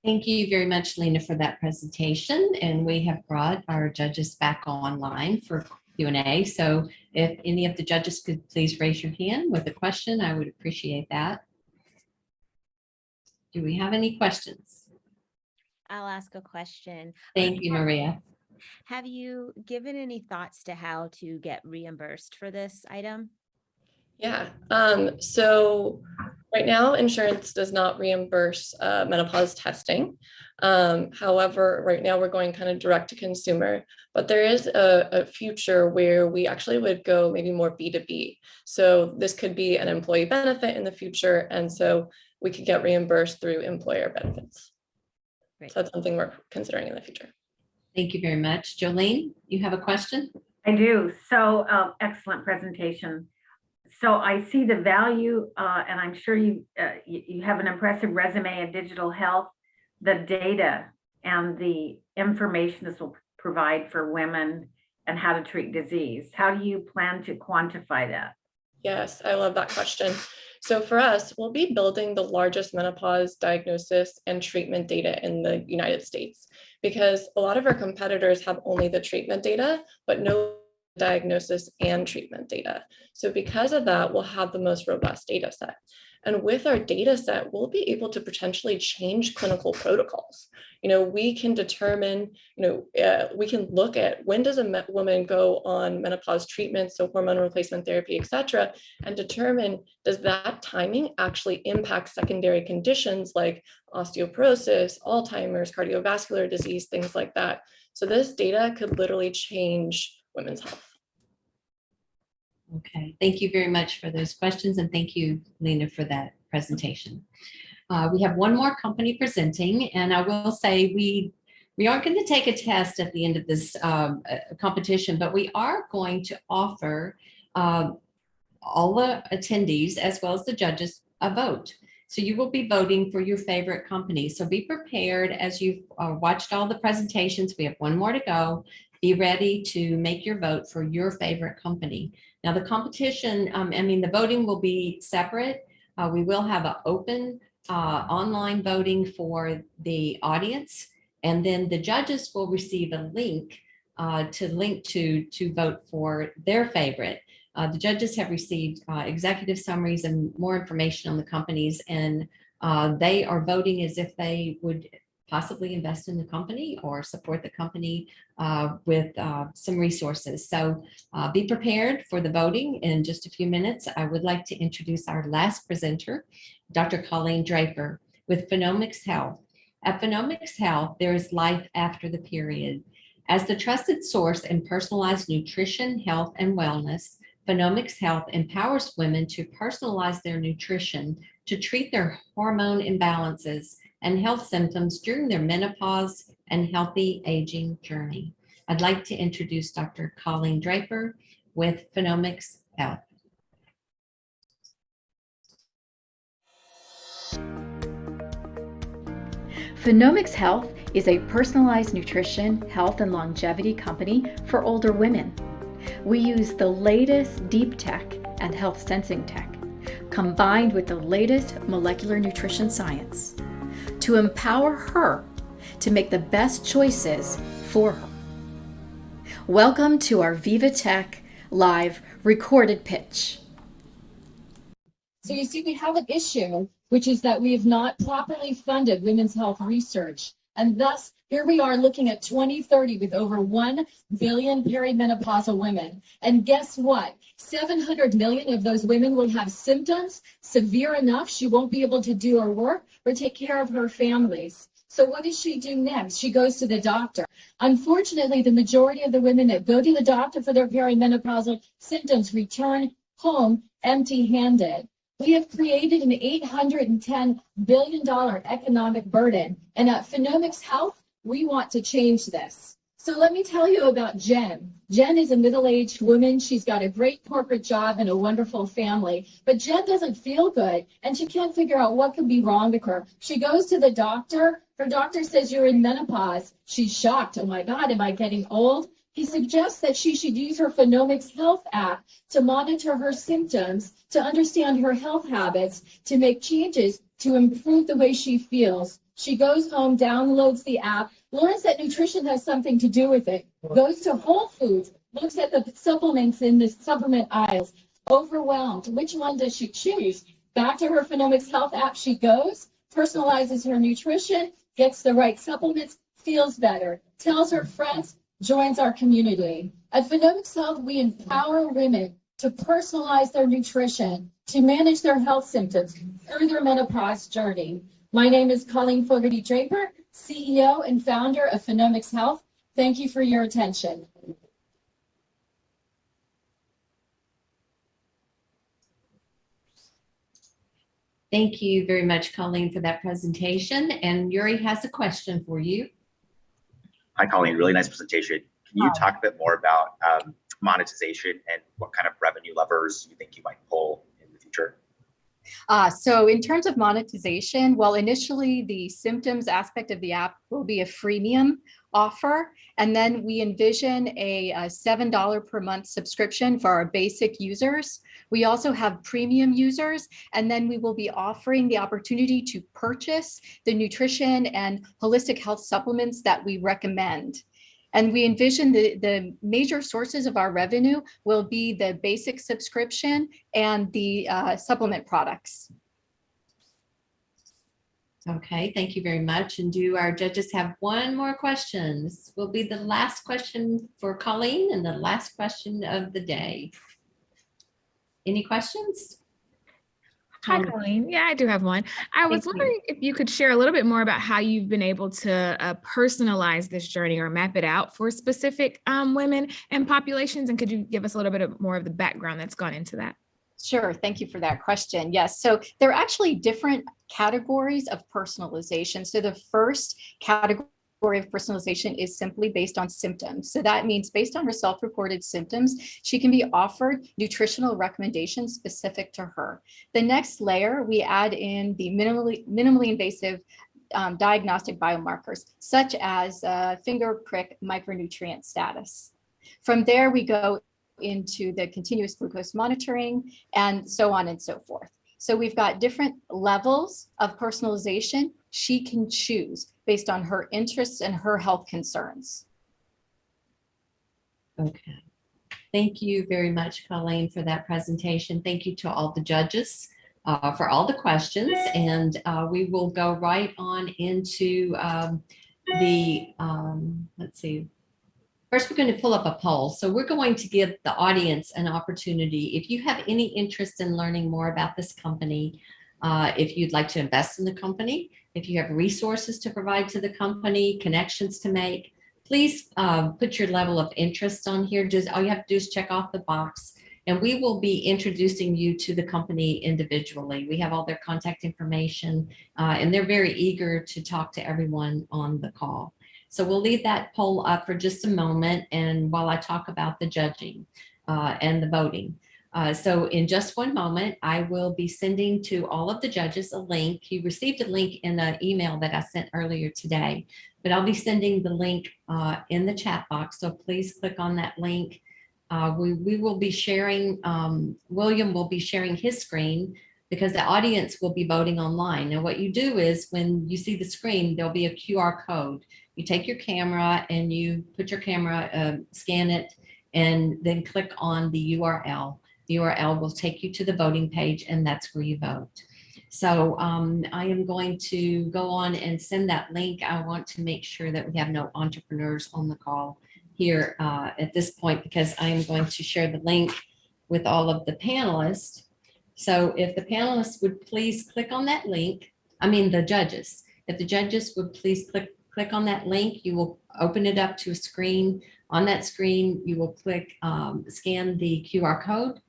Thank you very much, Lena, for that presentation. And we have brought our judges back online for Q&A. So if any of the judges could please raise your hand with a question, I would appreciate that. Do we have any questions? I'll ask a question. Thank you, Maria. Have you given any thoughts to how to get reimbursed for this item? Yeah, so right now insurance does not reimburse menopause testing. However, right now we're going kind of direct to consumer, but there is a future where we actually would go maybe more B2B. So this could be an employee benefit in the future. And so we could get reimbursed through employer benefits. Great. So that's something we're considering in the future. Thank you very much. Jolene, you have a question? I do. So excellent presentation. So I see the value, and I'm sure you have an impressive resume in digital health, the data and the information this will provide for women and how to treat disease. How do you plan to quantify that? Yes, I love that question. So for us, we'll be building the largest menopause diagnosis and treatment data in the United States, because a lot of our competitors have only the treatment data, but no diagnosis and treatment data. So because of that, we'll have the most robust data set. And with our data set, we'll be able to potentially change clinical protocols. We can determine, we can look at when does a woman go on menopause treatment, so hormone replacement therapy, et cetera, and determine, does that timing actually impact secondary conditions like osteoporosis, Alzheimer's, cardiovascular disease, things like that. So this data could literally change women's health. Okay, thank you very much for those questions, and thank you, Lena, for that presentation. We have one more company presenting, and I will say we aren't going to take a test at the end of this competition, but we are going to offer all the attendees as well as the judges a vote. So you will be voting for your favorite company. So be prepared as you've watched all the presentations. We have one more to go. Be ready to make your vote for your favorite company. Now the competition, the voting will be separate. We will have an open online voting for the audience, and then the judges will receive a link to vote for their favorite. The judges have received executive summaries and more information on the companies, and They are voting as if they would possibly invest in the company or support the company with some resources. So be prepared for the voting in just a few minutes. I would like to introduce our last presenter, Dr. Colleen Draper with Phenomics Health. At Phenomics Health, there is life after the period. As the trusted source in personalized nutrition, health, and wellness, Phenomics Health empowers women to personalize their nutrition to treat their hormone imbalances and health symptoms during their menopause and healthy aging journey. I'd like to introduce Dr. Colleen Draper with Phenomics Health. Phenomics Health is a personalized nutrition, health, and longevity company for older women. We use the latest deep tech and health sensing tech, combined with the latest molecular nutrition science, to empower her to make the best choices for her. Welcome to our Viva Tech live recorded pitch. So you see, we have an issue, which is that we have not properly funded women's health research. And thus, here we are looking at 2030 with over 1 billion perimenopausal women. And guess what? 700 million of those women will have symptoms severe enough she won't be able to do her work or take care of her families. So what does she do next? She goes to the doctor. Unfortunately, the majority of the women that go to the doctor for their perimenopausal symptoms return home empty-handed. We have created an $810 billion economic burden, and at Phenomics Health, we want to change this. So let me tell you about Jen. Jen is a middle-aged woman. She's got a great corporate job and a wonderful family, but Jen doesn't feel good, and she can't figure out what could be wrong with her. She goes to the doctor. Her doctor says, "You're in menopause." She's shocked. "Oh my God, am I getting old?" He suggests that she should use her Phenomics Health app to monitor her symptoms, to understand her health habits, to make changes to improve the way she feels. She goes home, downloads the app, learns that nutrition has something to do with it, goes to Whole Foods, looks at the supplements in the supplement aisles, overwhelmed. Which one does she choose? Back to her Phenomics Health app she goes, personalizes her nutrition, gets the right supplements, feels better, tells her friends, joins our community. At Phenomics Health, we empower women to personalize their nutrition, to manage their health symptoms through their menopause journey. My name is Colleen Fogarty Draper, CEO and founder of Phenomics Health. Thank you for your attention. Thank you very much, Colleen, for that presentation. And Yuri has a question for you. Hi, Colleen. Really nice presentation. Can you talk a bit more about monetization and what kind of revenue levers you think you might pull in the future? So in terms of monetization, well, initially the symptoms aspect of the app will be a freemium offer. And then we envision a $7 per month subscription for our basic users. We also have premium users, and then we will be offering the opportunity to purchase the nutrition and holistic health supplements that we recommend. And we envision the major sources of our revenue will be the basic subscription and the supplement products. Okay, thank you very much. And do our judges have one more question? This will be the last question for Colleen and the last question of the day. Any questions? Hi, Colleen. Yeah, I do have one. I was wondering if you could share a little bit more about how you've been able to personalize this journey or map it out for specific women and populations. And could you give us a little bit more of the background that's gone into that? Sure. Thank you for that question. Yes. So there are actually different categories of personalization. So the first category of personalization is simply based on symptoms. So that means based on her self-reported symptoms, she can be offered nutritional recommendations specific to her. The next layer, we add in the minimally invasive diagnostic biomarkers, such as finger prick micronutrient status. From there, we go into the continuous glucose monitoring and so on and so forth. So we've got different levels of personalization she can choose based on her interests and her health concerns. Okay. Thank you very much, Colleen, for that presentation. Thank you to all the judges for all the questions, and we will go right on into let's see. First, we're going to pull up a poll. So we're going to give the audience an opportunity. If you have any interest in learning more about this company, if you'd like to invest in the company, if you have resources to provide to the company, connections to make, please put your level of interest on here. Just all you have to do is check off the box, and we will be introducing you to the company individually. We have all their contact information, and they're very eager to talk to everyone on the call. So we'll leave that poll up for just a moment, and while I talk about the judging and the voting. So in just one moment, I will be sending to all of the judges a link. You received a link in an email that I sent earlier today, but I'll be sending the link in the chat box. So please click on that link. We will be sharing, William will be sharing his screen because the audience will be voting online. Now what you do is when you see the screen, there'll be a QR code. You take your camera and you put your camera, scan it, and then click on the URL. The URL will take you to the voting page, and that's where you vote. So I am going to go on and send that link. I want to make sure that we have no entrepreneurs on the call here at this point, because I am going to share the link with all of the panelists. So if the panelists would please click on that link, the judges, if the judges would please click on that link, you will open it up to a screen. On that screen, you will click, scan the QR code,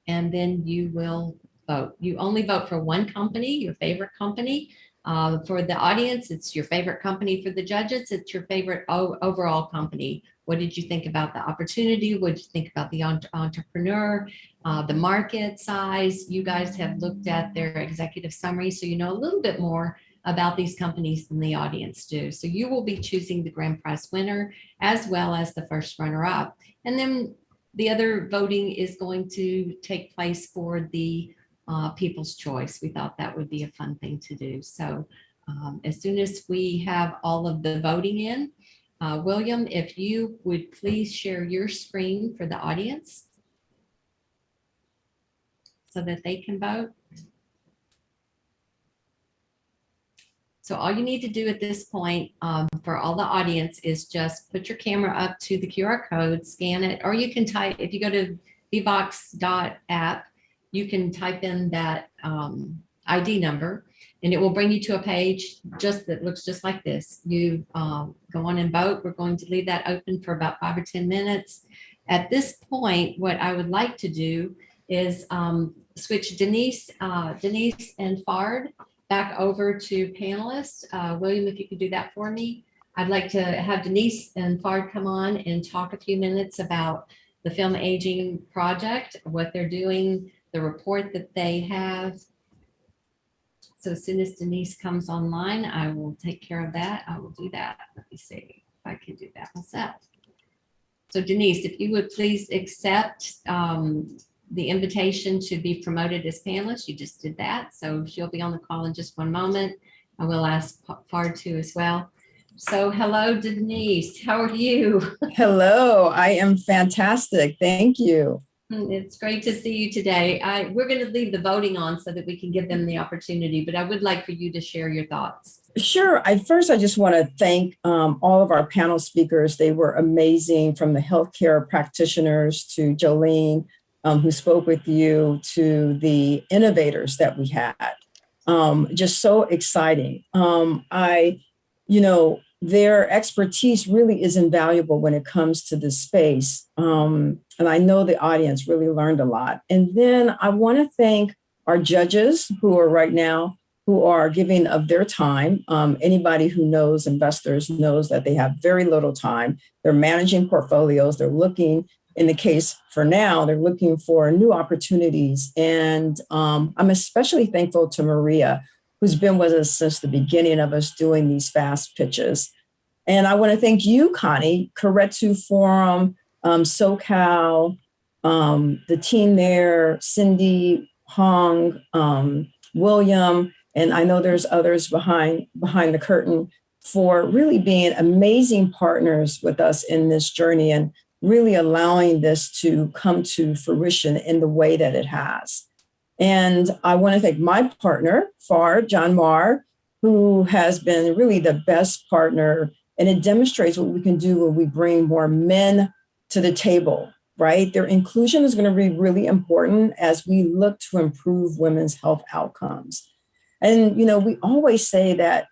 and then you will vote. You only vote for one company, your favorite company. For the audience, it's your favorite company. For the judges, it's your favorite overall company. What did you think about the opportunity? What did you think about the entrepreneur, the market size? You guys have looked at their executive summary, so you know a little bit more about these companies than the audience do. So you will be choosing the grand prize winner as well as the first runner-up. And then the other voting is going to take place for the People's Choice. We thought that would be a fun thing to do. So as soon as we have all of the voting in, William, if you would please share your screen for the audience so that they can vote. So all you need to do at this point for all the audience is just put your camera up to the QR code, scan it, or you can type, if you go to vvox.app, you can type in that ID number, and it will bring you to a page that looks just like this. You go on and vote. We're going to leave that open for about 5 or 10 minutes. At this point, what I would like to do is switch Denise and Fard back over to panelists. William, if you could do that for me. I'd like to have Denise and Fard come on and talk a few minutes about the FemAging project, what they're doing, the report that they have. So as soon as Denise comes online, I will take care of that. I will do that. Let me see if I can do that myself. So Denise, if you would please accept the invitation to be promoted as panelist. You just did that. So she'll be on the call in just one moment. I will ask Fard to as well. So hello, Denise. How are you? Hello, I am fantastic. Thank you. It's great to see you today. We're going to leave the voting on so that we can give them the opportunity, but I would like for you to share your thoughts. Sure. I just want to thank all of our panel speakers. They were amazing, from the healthcare practitioners to Jolene, who spoke with you, to the innovators that we had. Just so exciting. Their expertise really is invaluable when it comes to this space. And I know the audience really learned a lot. And then I want to thank our judges who are right now, who are giving of their time. Anybody who knows investors knows that they have very little time. They're managing portfolios. They're looking, in the case for now, they're looking for new opportunities. And I'm especially thankful to Maria, who's been with us since the beginning of us doing these fast pitches. And I want to thank you, Connie, Karetsu Forum, SoCal, the team there, Cindy, Hong, William, and I know there's others behind the curtain, for really being amazing partners with us in this journey and really allowing this to come to fruition in the way that it has. And I want to thank my partner, John Marr, who has been really the best partner. And it demonstrates what we can do when we bring more men to the table, right? Their inclusion is going to be really important as we look to improve women's health outcomes. And, we always say that,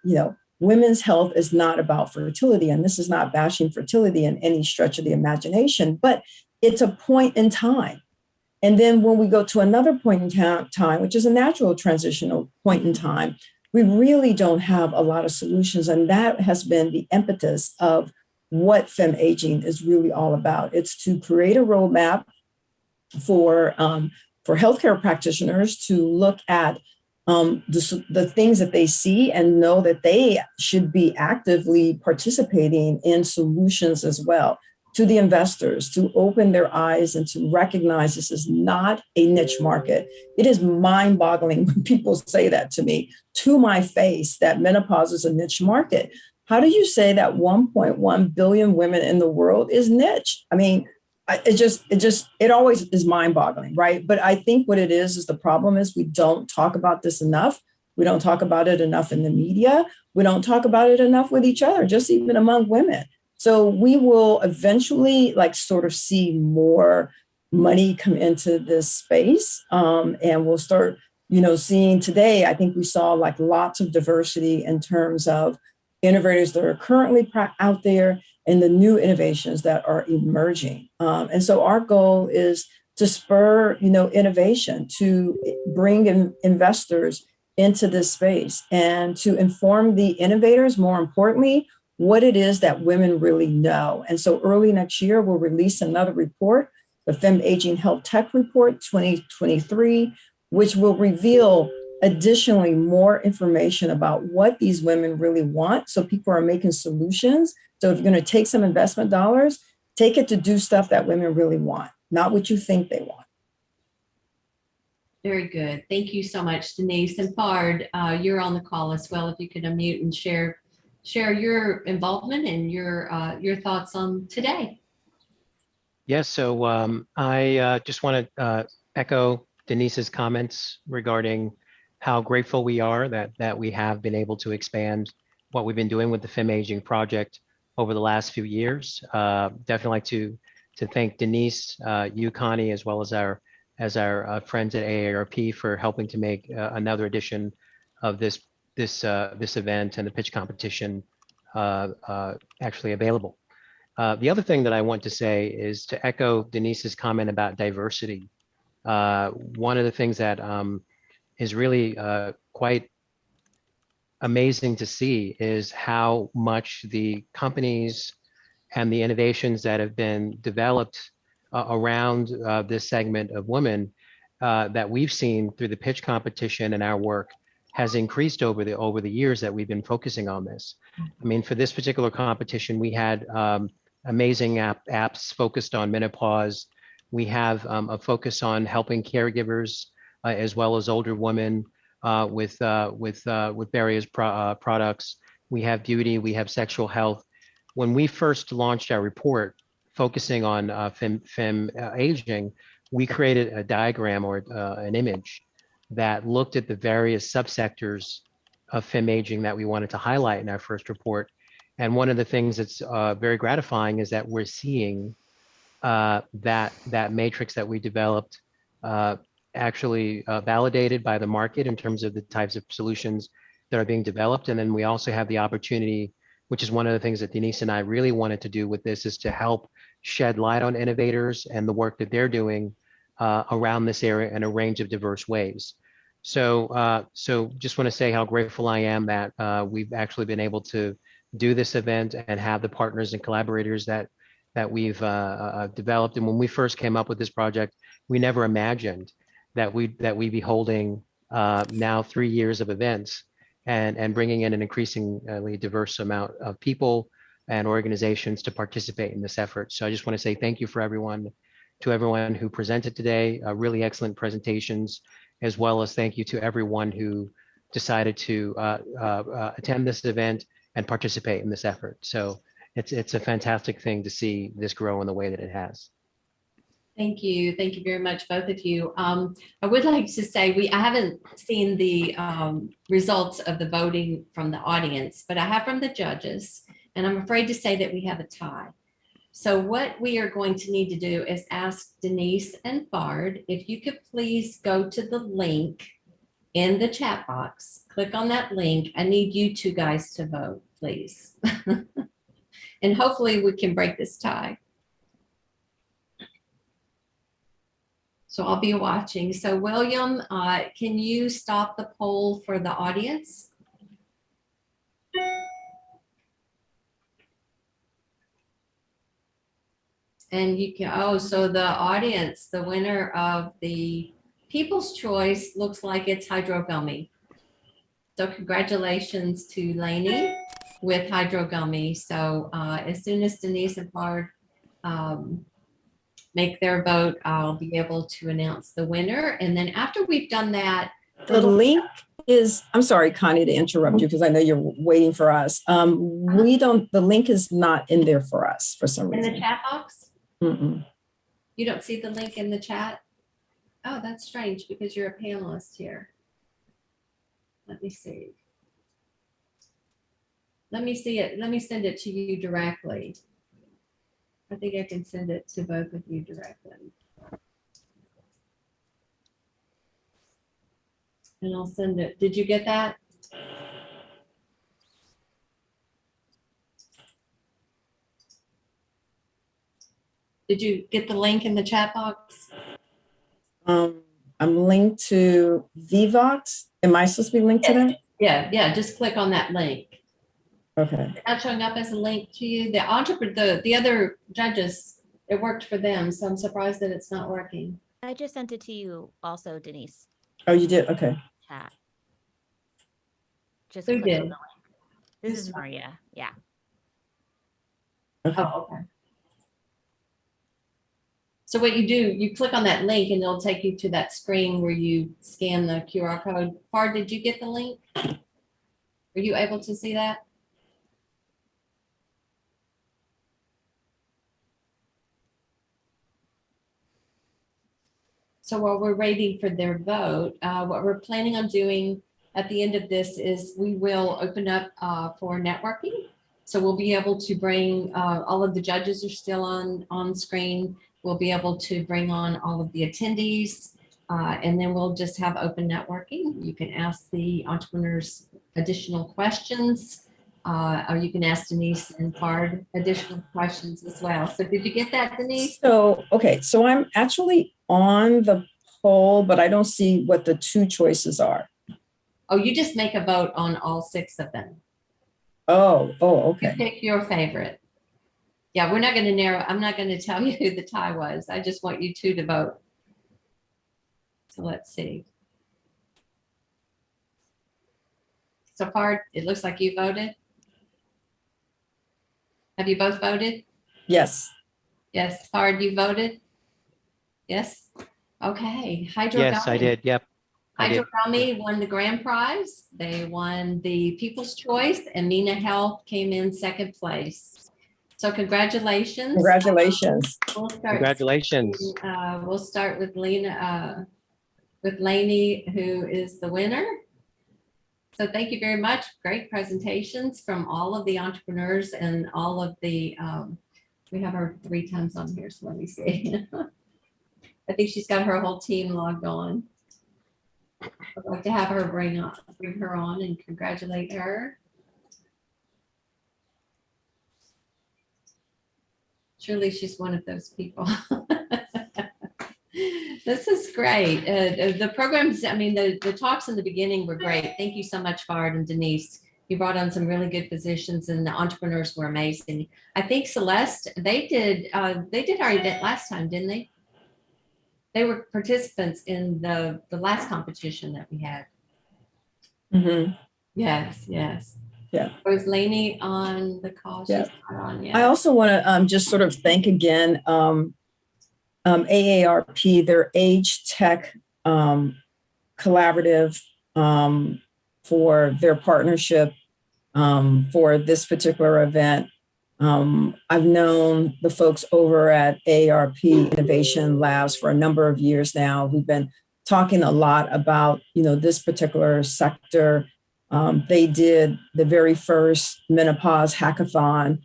women's health is not about fertility. And this is not bashing fertility in any stretch of the imagination, but it's a point in time. And then when we go to another point in time, which is a natural transitional point in time, we really don't have a lot of solutions. And that has been the impetus of what FemAging is really all about. It's to create a roadmap for healthcare practitioners to look at the things that they see and know that they should be actively participating in solutions as well. To the investors, to open their eyes and to recognize this is not a niche market. It is mind-boggling when people say that to me, to my face, that menopause is a niche market. How do you say that 1.1 billion women in the world is niche? I mean, it always is mind-boggling, right? But I think what it is the problem is we don't talk about this enough. We don't talk about it enough in the media. We don't talk about it enough with each other, just even among women. So we will eventually sort of see more money come into this space. And we'll start, seeing today, I think we saw lots of diversity in terms of innovators that are currently out there and the new innovations that are emerging. And so our goal is to spur, innovation, to bring in investors into this space and to inform the innovators, more importantly, what it is that women really know. And so early next year, we'll release another report, the FemAging Health Tech Report 2023, which will reveal additionally more information about what these women really want. So people are making solutions. So if you're going to take some investment dollars, take it to do stuff that women really want, not what you think they want. Very good. Thank you so much, Denise. And Fard, you're on the call as well. If you could unmute and share your involvement and your thoughts on today. Yes, so I just want to echo Denise's comments regarding how grateful we are that we have been able to expand what we've been doing with the FemAging project over the last few years. Definitely like to thank Denise, you, Connie, as well as our friends at AARP for helping to make another edition of this event and the pitch competition actually available. The other thing that I want to say is to echo Denise's comment about diversity. One of the things that is really quite amazing to see is how much the companies and the innovations that have been developed around this segment of women that we've seen through the pitch competition and our work has increased over the years that we've been focusing on this. I mean, for this particular competition, we had amazing apps focused on menopause. We have a focus on helping caregivers as well as older women with various products. We have beauty, we have sexual health. When we first launched our report focusing on FemAging, we created a diagram or an image that looked at the various subsectors of FemAging that we wanted to highlight in our first report. And one of the things that's very gratifying is that we're seeing that matrix that we developed actually validated by the market in terms of the types of solutions that are being developed. And then we also have the opportunity, which is one of the things that Denise and I really wanted to do with this, is to help shed light on innovators and the work that they're doing around this area in a range of diverse ways. So just want to say how grateful I am that we've actually been able to do this event and have the partners and collaborators that we've developed. And when we first came up with this project, we never imagined that we'd be holding now 3 years of events and bringing in an increasingly diverse amount of people and organizations to participate in this effort. So I just want to say thank you to everyone who presented today, really excellent presentations, as well as thank you to everyone who decided to attend this event and participate in this effort. So it's a fantastic thing to see this grow in the way that it has. Thank you. Thank you very much, both of you. I would like to say I haven't seen the results of the voting from the audience, but I have from the judges, and I'm afraid to say that we have a tie. So what we are going to need to do is ask Denise and Bard, if you could please go to the link in the chat box, click on that link. I need you two guys to vote, please. And hopefully we can break this tie. So I'll be watching. So William, can you stop the poll for the audience? And you can, so the audience, the winner of the People's Choice looks like it's Hydro Gummy. So congratulations to Lainey with Hydro Gummy. So as soon as Denise and Bard make their vote, I'll be able to announce the winner. And then after we've done that, the link is, I'm sorry, Connie, to interrupt you because I know you're waiting for us. The link is not in there for us for some reason. In the chat box? Mm-mm. You don't see the link in the chat? Oh, that's strange because you're a panelist here. Let me see. Let me see it. Let me send it to you directly. I think I can send it to both of you directly. And I'll send it. Did you get that? Did you get the link in the chat box? I'm linked to Vivox. Am I supposed to be linked to that? Yeah, just click on that link. Okay. It's not showing up as a link to you. The entrepreneur, the other judges, it worked for them, so I'm surprised that it's not working. I just sent it to you also, Denise. Oh, you did? Okay. Chat. Just Who click on did? the link. This is Maria. Yeah. Okay. Oh, okay. So what you do, you click on that link and it'll take you to that screen where you scan the QR code. Bard, did you get the link? Were you able to see that? So while we're waiting for their vote, what we're planning on doing at the end of this is we will open up for networking. So we'll be able to bring, all of the judges are still on screen. We'll be able to bring on all of the attendees, and then we'll just have open networking. You can ask the entrepreneurs additional questions, or you can ask Denise and Bard additional questions as well. So did you get that, Denise? So, okay, so I'm actually on the poll, but I don't see what the two choices are. Oh, you just make a vote on all 6 of them. Oh, okay. You pick your favorite. Yeah, we're not going to narrow. I'm not going to tell you who the tie was. I just want you two to vote. So let's see. So far, it looks like you voted. Have you both voted? Yes. Yes. Bard, you voted? Yes. Okay. Hydro Yes, I did. Yep. Hydro Gummy won the grand prize. They won the People's Choice, and Nina Health came in 2nd place. So congratulations. Congratulations. Congratulations. We'll start with Lena, with Lainey, who is the winner. So thank you very much. Great presentations from all of the entrepreneurs and all of the, we have her 3 times on here, so let me see. I think she's got her whole team logged on. I'd like to have her bring her on and congratulate her. Surely she's one of those people. This is great. The programs, I mean, the talks in the beginning were great. Thank you so much, Bard and Denise. You brought on some really good physicians, and the entrepreneurs were amazing. I think Celeste, they did our event last time, didn't they? They were participants in the last competition that we had. Mm-hmm. Yes. Yeah. Was Lainey on the call? Yeah. She's not on yet. I also want to just sort of thank again AARP, their Age Tech collaborative, for their partnership for this particular event. I've known the folks over at AARP Innovation Labs for a number of years now. We've been talking a lot about, this particular sector. They did the very first menopause hackathon,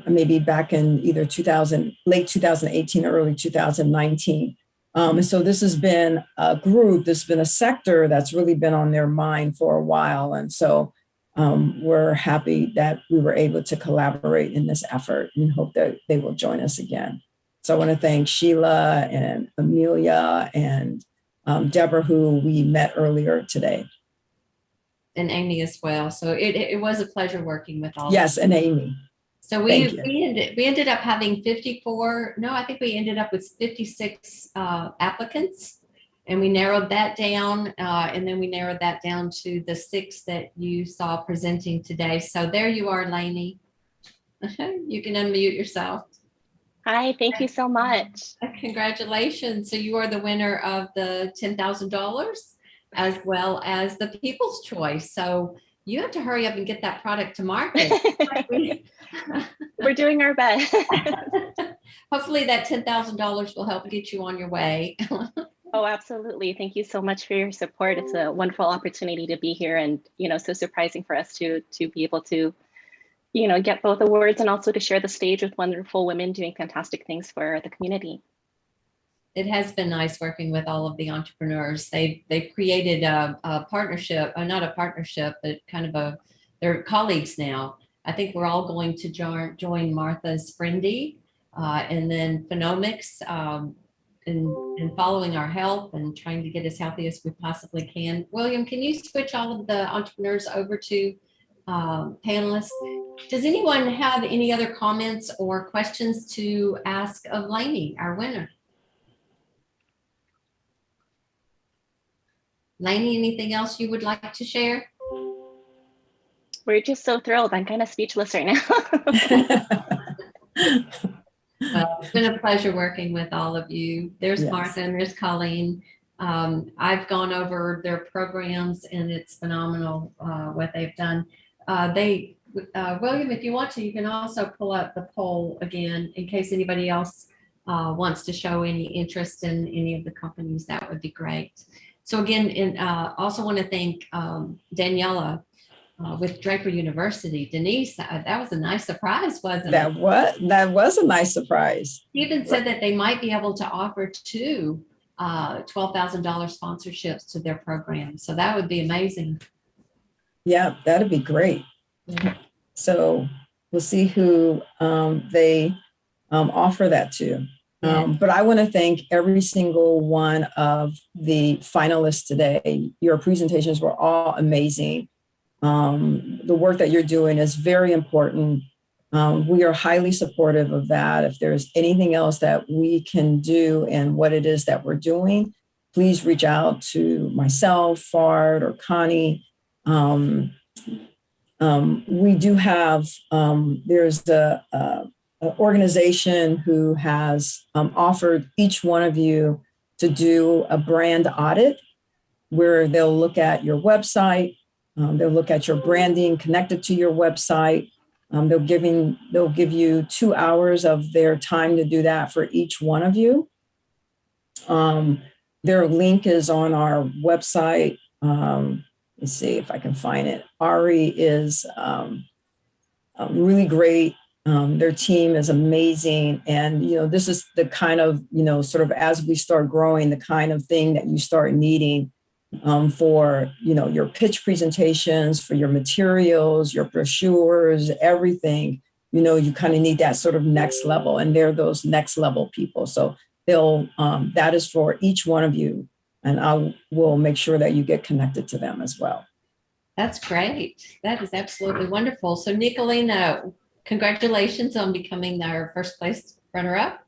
maybe back in either late 2018 or early 2019. And so this has been a group, this has been a sector that's really been on their mind for a while. And so we're happy that we were able to collaborate in this effort and hope that they will join us again. So I want to thank Sheila and Amelia and Deborah, who we met earlier today. And Amy as well. So it was a pleasure working with all. Yes, and Amy. So we ended up having 54, no, I think we ended up with 56 applicants, and we narrowed that down, and then we narrowed that down to the 6 that you saw presenting today. So there you are, Lainey. You can unmute yourself. Hi, thank you so much. Congratulations. So you are the winner of the $10,000 as well as the People's Choice. So you have to hurry up and get that product to market. We're doing our best. Hopefully that $10,000 will help get you on your way. Oh, absolutely. Thank you so much for your support. It's a wonderful opportunity to be here, and, so surprising for us to be able to, get both awards and also to share the stage with wonderful women doing fantastic things for the community. It has been nice working with all of the entrepreneurs. They've created a partnership, not a partnership, but kind of they're colleagues now. I think we're all going to join Martha's Friendly and then Phenomics in following our health and trying to get as healthy as we possibly can. William, can you switch all of the entrepreneurs over to panelists? Does anyone have any other comments or questions to ask of Lainey, our winner? Lainey, anything else you would like to share? We're just so thrilled. I'm kind of speechless right now. Well, it's been a pleasure working with all of you. There's Yes. Martha and there's Colleen. I've gone over their programs and it's phenomenal what they've done. William, if you want to, you can also pull up the poll again in case anybody else wants to show any interest in any of the companies. That would be great. So again, also want to thank Daniela with Draper University. Denise, that was a nice surprise, wasn't it? That was a nice surprise. He even said that they might be able to offer 2 $12,000 sponsorships to their program. So that would be amazing. Yeah, that'd be great. So we'll see who they offer that to. But I want to thank every single one of the finalists today. Your presentations were all amazing. The work that you're doing is very important. We are highly supportive of that. If there's anything else that we can do and what it is that we're doing, please reach out to myself, Fard, or Connie. We do have, there's an organization who has offered each one of you to do a brand audit where they'll look at your website, they'll look at your branding connected to your website. They'll give you 2 hours of their time to do that for each one of you. Their link is on our website. Let's see if I can find it. Ari is really great. Their team is amazing. And, this is the kind of, sort of as we start growing, the kind of thing that you start needing for, your pitch presentations, for your materials, your brochures, everything, you kind of need that sort of next level. And they're those next level people. So that is for each one of you. And I will make sure that you get connected to them as well. That's great. That is absolutely wonderful. So Nicolina, congratulations on becoming our first place runner-up.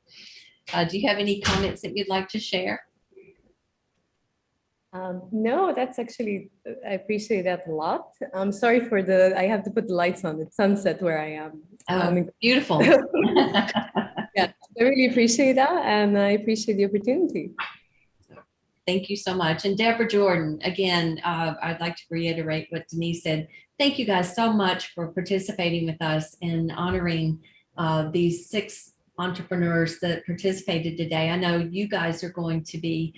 Do you have any comments that you'd like to share? No, that's actually, I appreciate that a lot. I'm sorry for I have to put the lights on. It's sunset where I am. Beautiful. Yeah, I really appreciate that. And I appreciate the opportunity. Thank you so much. And Deborah Jordan, again, I'd like to reiterate what Denise said. thank you guys so much for participating with us and honoring these 6 entrepreneurs that participated today. I know you guys are going to be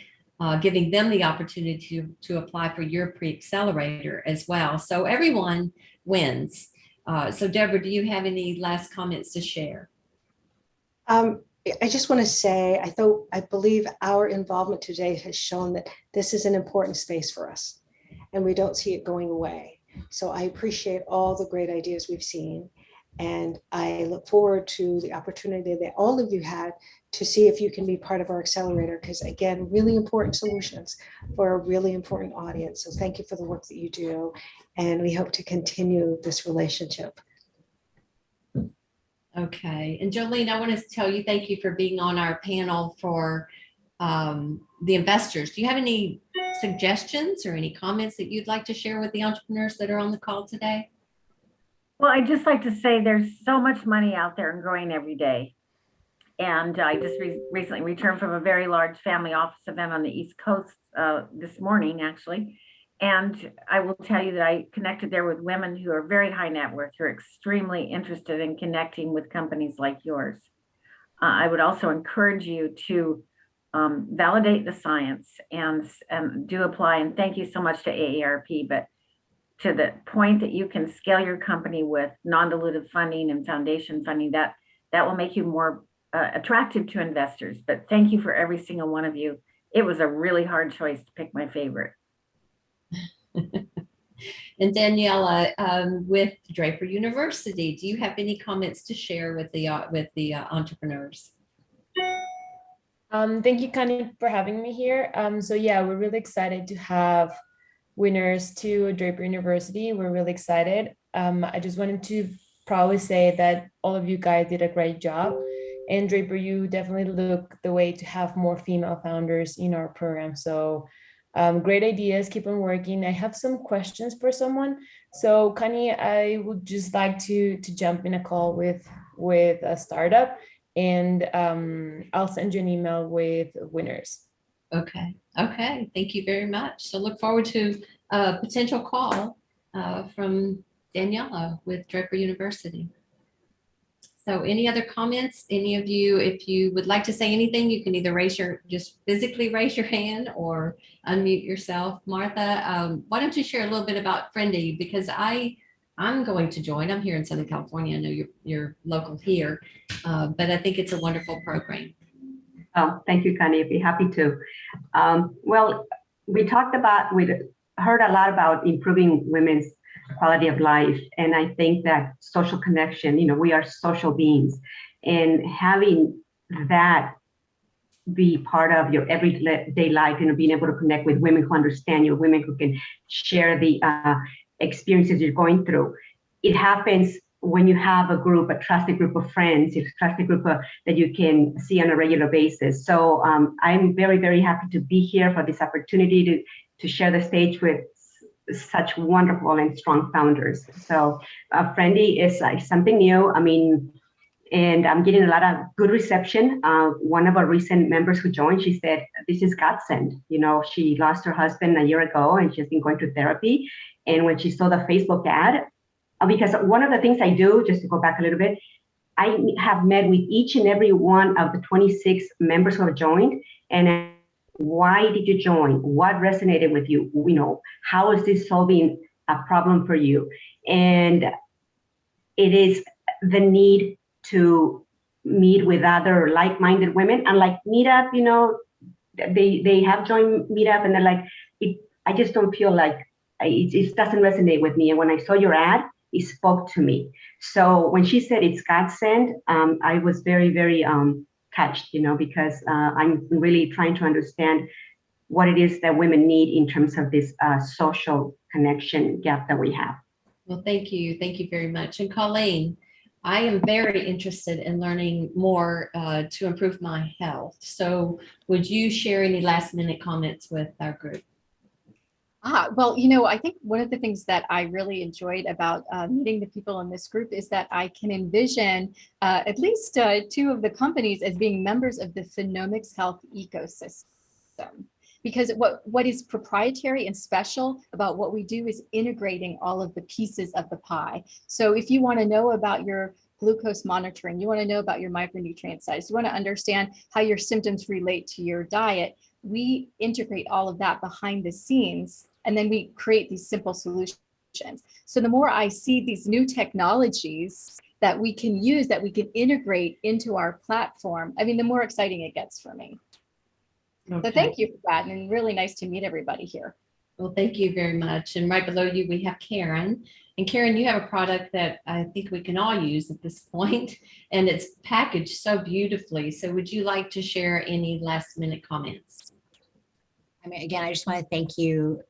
giving them the opportunity to apply for your pre-accelerator as well. So everyone wins. So Deborah, do you have any last comments to share? I just want to say, I believe our involvement today has shown that this is an important space for us and we don't see it going away. So I appreciate all the great ideas we've seen. And I look forward to the opportunity that all of you had to see if you can be part of our accelerator, because again, really important solutions for a really important audience. So thank you for the work that you do. And we hope to continue this relationship. Okay. And Jolene, I want to tell you, thank you for being on our panel for the investors. Do you have any suggestions or any comments that you'd like to share with the entrepreneurs that are on the call today? Well, I'd just like to say there's so much money out there and growing every day. And I just recently returned from a very large family office event on the East Coast this morning, actually. And I will tell you that I connected there with women who are very high net worth, who are extremely interested in connecting with companies like yours. I would also encourage you to validate the science and do apply. And thank you so much to AARP, but to the point that you can scale your company with non-dilutive funding and foundation funding, that will make you more attractive to investors. But thank you for every single one of you. It was a really hard choice to pick my favorite. And Daniela, with Draper University, do you have any comments to share with the entrepreneurs? Thank you, Connie, for having me here. So yeah, we're really excited to have winners to Draper University. We're really excited. I just wanted to probably say that all of you guys did a great job. And Draper, you definitely look the way to have more female founders in our program. So great ideas, keep on working. I have some questions for someone. So Connie, I would just like to jump in a call with a startup, and I'll send you an email with winners. Okay. Okay. Thank you very much. So look forward to a potential call from Daniela with Draper University. So any other comments? Any of you, if you would like to say anything, you can either just physically raise your hand or unmute yourself. Martha, why don't you share a little bit about Friendly, because I'm going to join. I'm here in Southern California. I know you're local here, but I think it's a wonderful program. Oh, thank you, Connie. I'd be happy to. Well, we heard a lot about improving women's quality of life. And I think that social connection, we are social beings, and having that be part of your everyday life, being able to connect with women who understand you, women who can share the experiences you're going through. It happens when you have a trusted group of friends, a trusted group that you can see on a regular basis. So I'm very, very happy to be here for this opportunity to share the stage with such wonderful and strong founders. So Friendly is something new. And I'm getting a lot of good reception. One of our recent members who joined, she said, this is godsend. She lost her husband a year ago and she's been going to therapy. And when she saw the Facebook ad, because one of the things I do, just to go back a little bit, I have met with each and every one of the 26 members who have joined, and why did you join? What resonated with you? How is this solving a problem for you? And it is the need to meet with other like-minded women. And like Meetup, they have joined Meetup, and they're like, I just don't feel like it doesn't resonate with me. And when I saw your ad, it spoke to me. So when she said it's godsend, I was very, very touched, because I'm really trying to understand what it is that women need in terms of this social connection gap that we have. Well, thank you. Thank you very much. And Colleen, I am very interested in learning more to improve my health. So would you share any last minute comments with our group? Well, I think one of the things that I really enjoyed about meeting the people in this group is that I can envision at least 2 of the companies as being members of the Phenomics Health ecosystem. because what is proprietary and special about what we do is integrating all of the pieces of the pie. So if you want to know about your glucose monitoring, you want to know about your micronutrient size, you want to understand how your symptoms relate to your diet, we integrate all of that behind the scenes, and then we create these simple solutions. So the more I see these new technologies that we can use, that we can integrate into our platform, I mean, the more exciting it gets for me. Okay. So thank you for that, and really nice to meet everybody here. Well, thank you very much. And right below you, we have Karen. And Karen, you have a product that I think we can all use at this point, and it's packaged so beautifully. So would you like to share any last minute comments? I mean, again, I just want to thank you,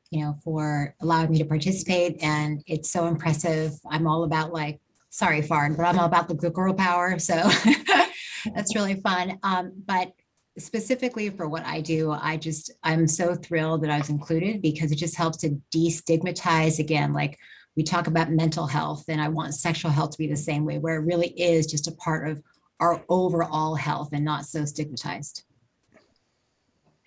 for allowing me to participate. And it's so impressive. I'm all about sorry, Farn, but I'm all about the girl power. So that's really fun. But specifically for what I do, I'm so thrilled that I was included, because it just helps to destigmatize, again, we talk about mental health, and I want sexual health to be the same way, where it really is just a part of our overall health and not so stigmatized.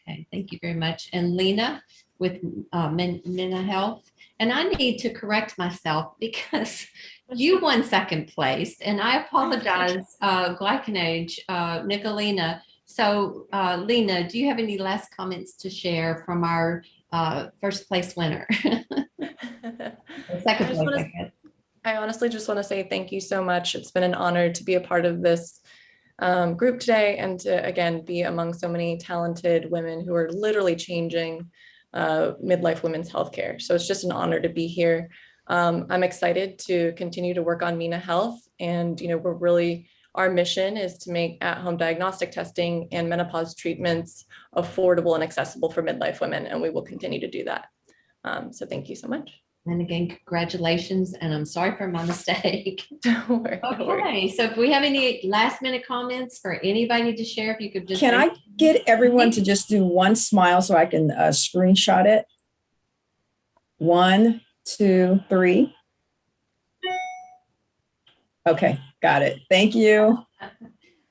Okay, thank you very much. And Lena with Mina Health. And I need to correct myself because you won second place, and I apologize, Glycanage, Nicolina. So Lena, do you have any last comments to share from our first place winner? Second place, I guess. I honestly just want to say thank you so much. It's been an honor to be a part of this group today, and to again be among so many talented women who are literally changing midlife women's healthcare. So it's just an honor to be here. I'm excited to continue to work on Mina Health, and our mission is to make at-home diagnostic testing and menopause treatments affordable and accessible for midlife women, and we will continue to do that. So thank you so much. And again, congratulations, and I'm sorry for my mistake. Don't worry. Okay, so if we have any last minute comments for anybody to share, if you could just— Can I get everyone to just do one smile so I can screenshot it? 1, 2, 3. Okay, got it. Thank you.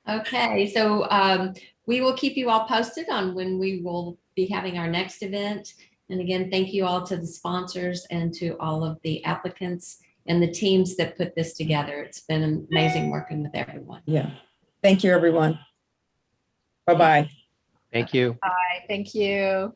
Okay, so we will keep you all posted on when we will be having our next event. And again, thank you all to the sponsors and to all of the applicants and the teams that put this together. It's been amazing working with everyone. Yeah. Thank you, everyone. Bye-bye. Thank you. Bye. Thank you.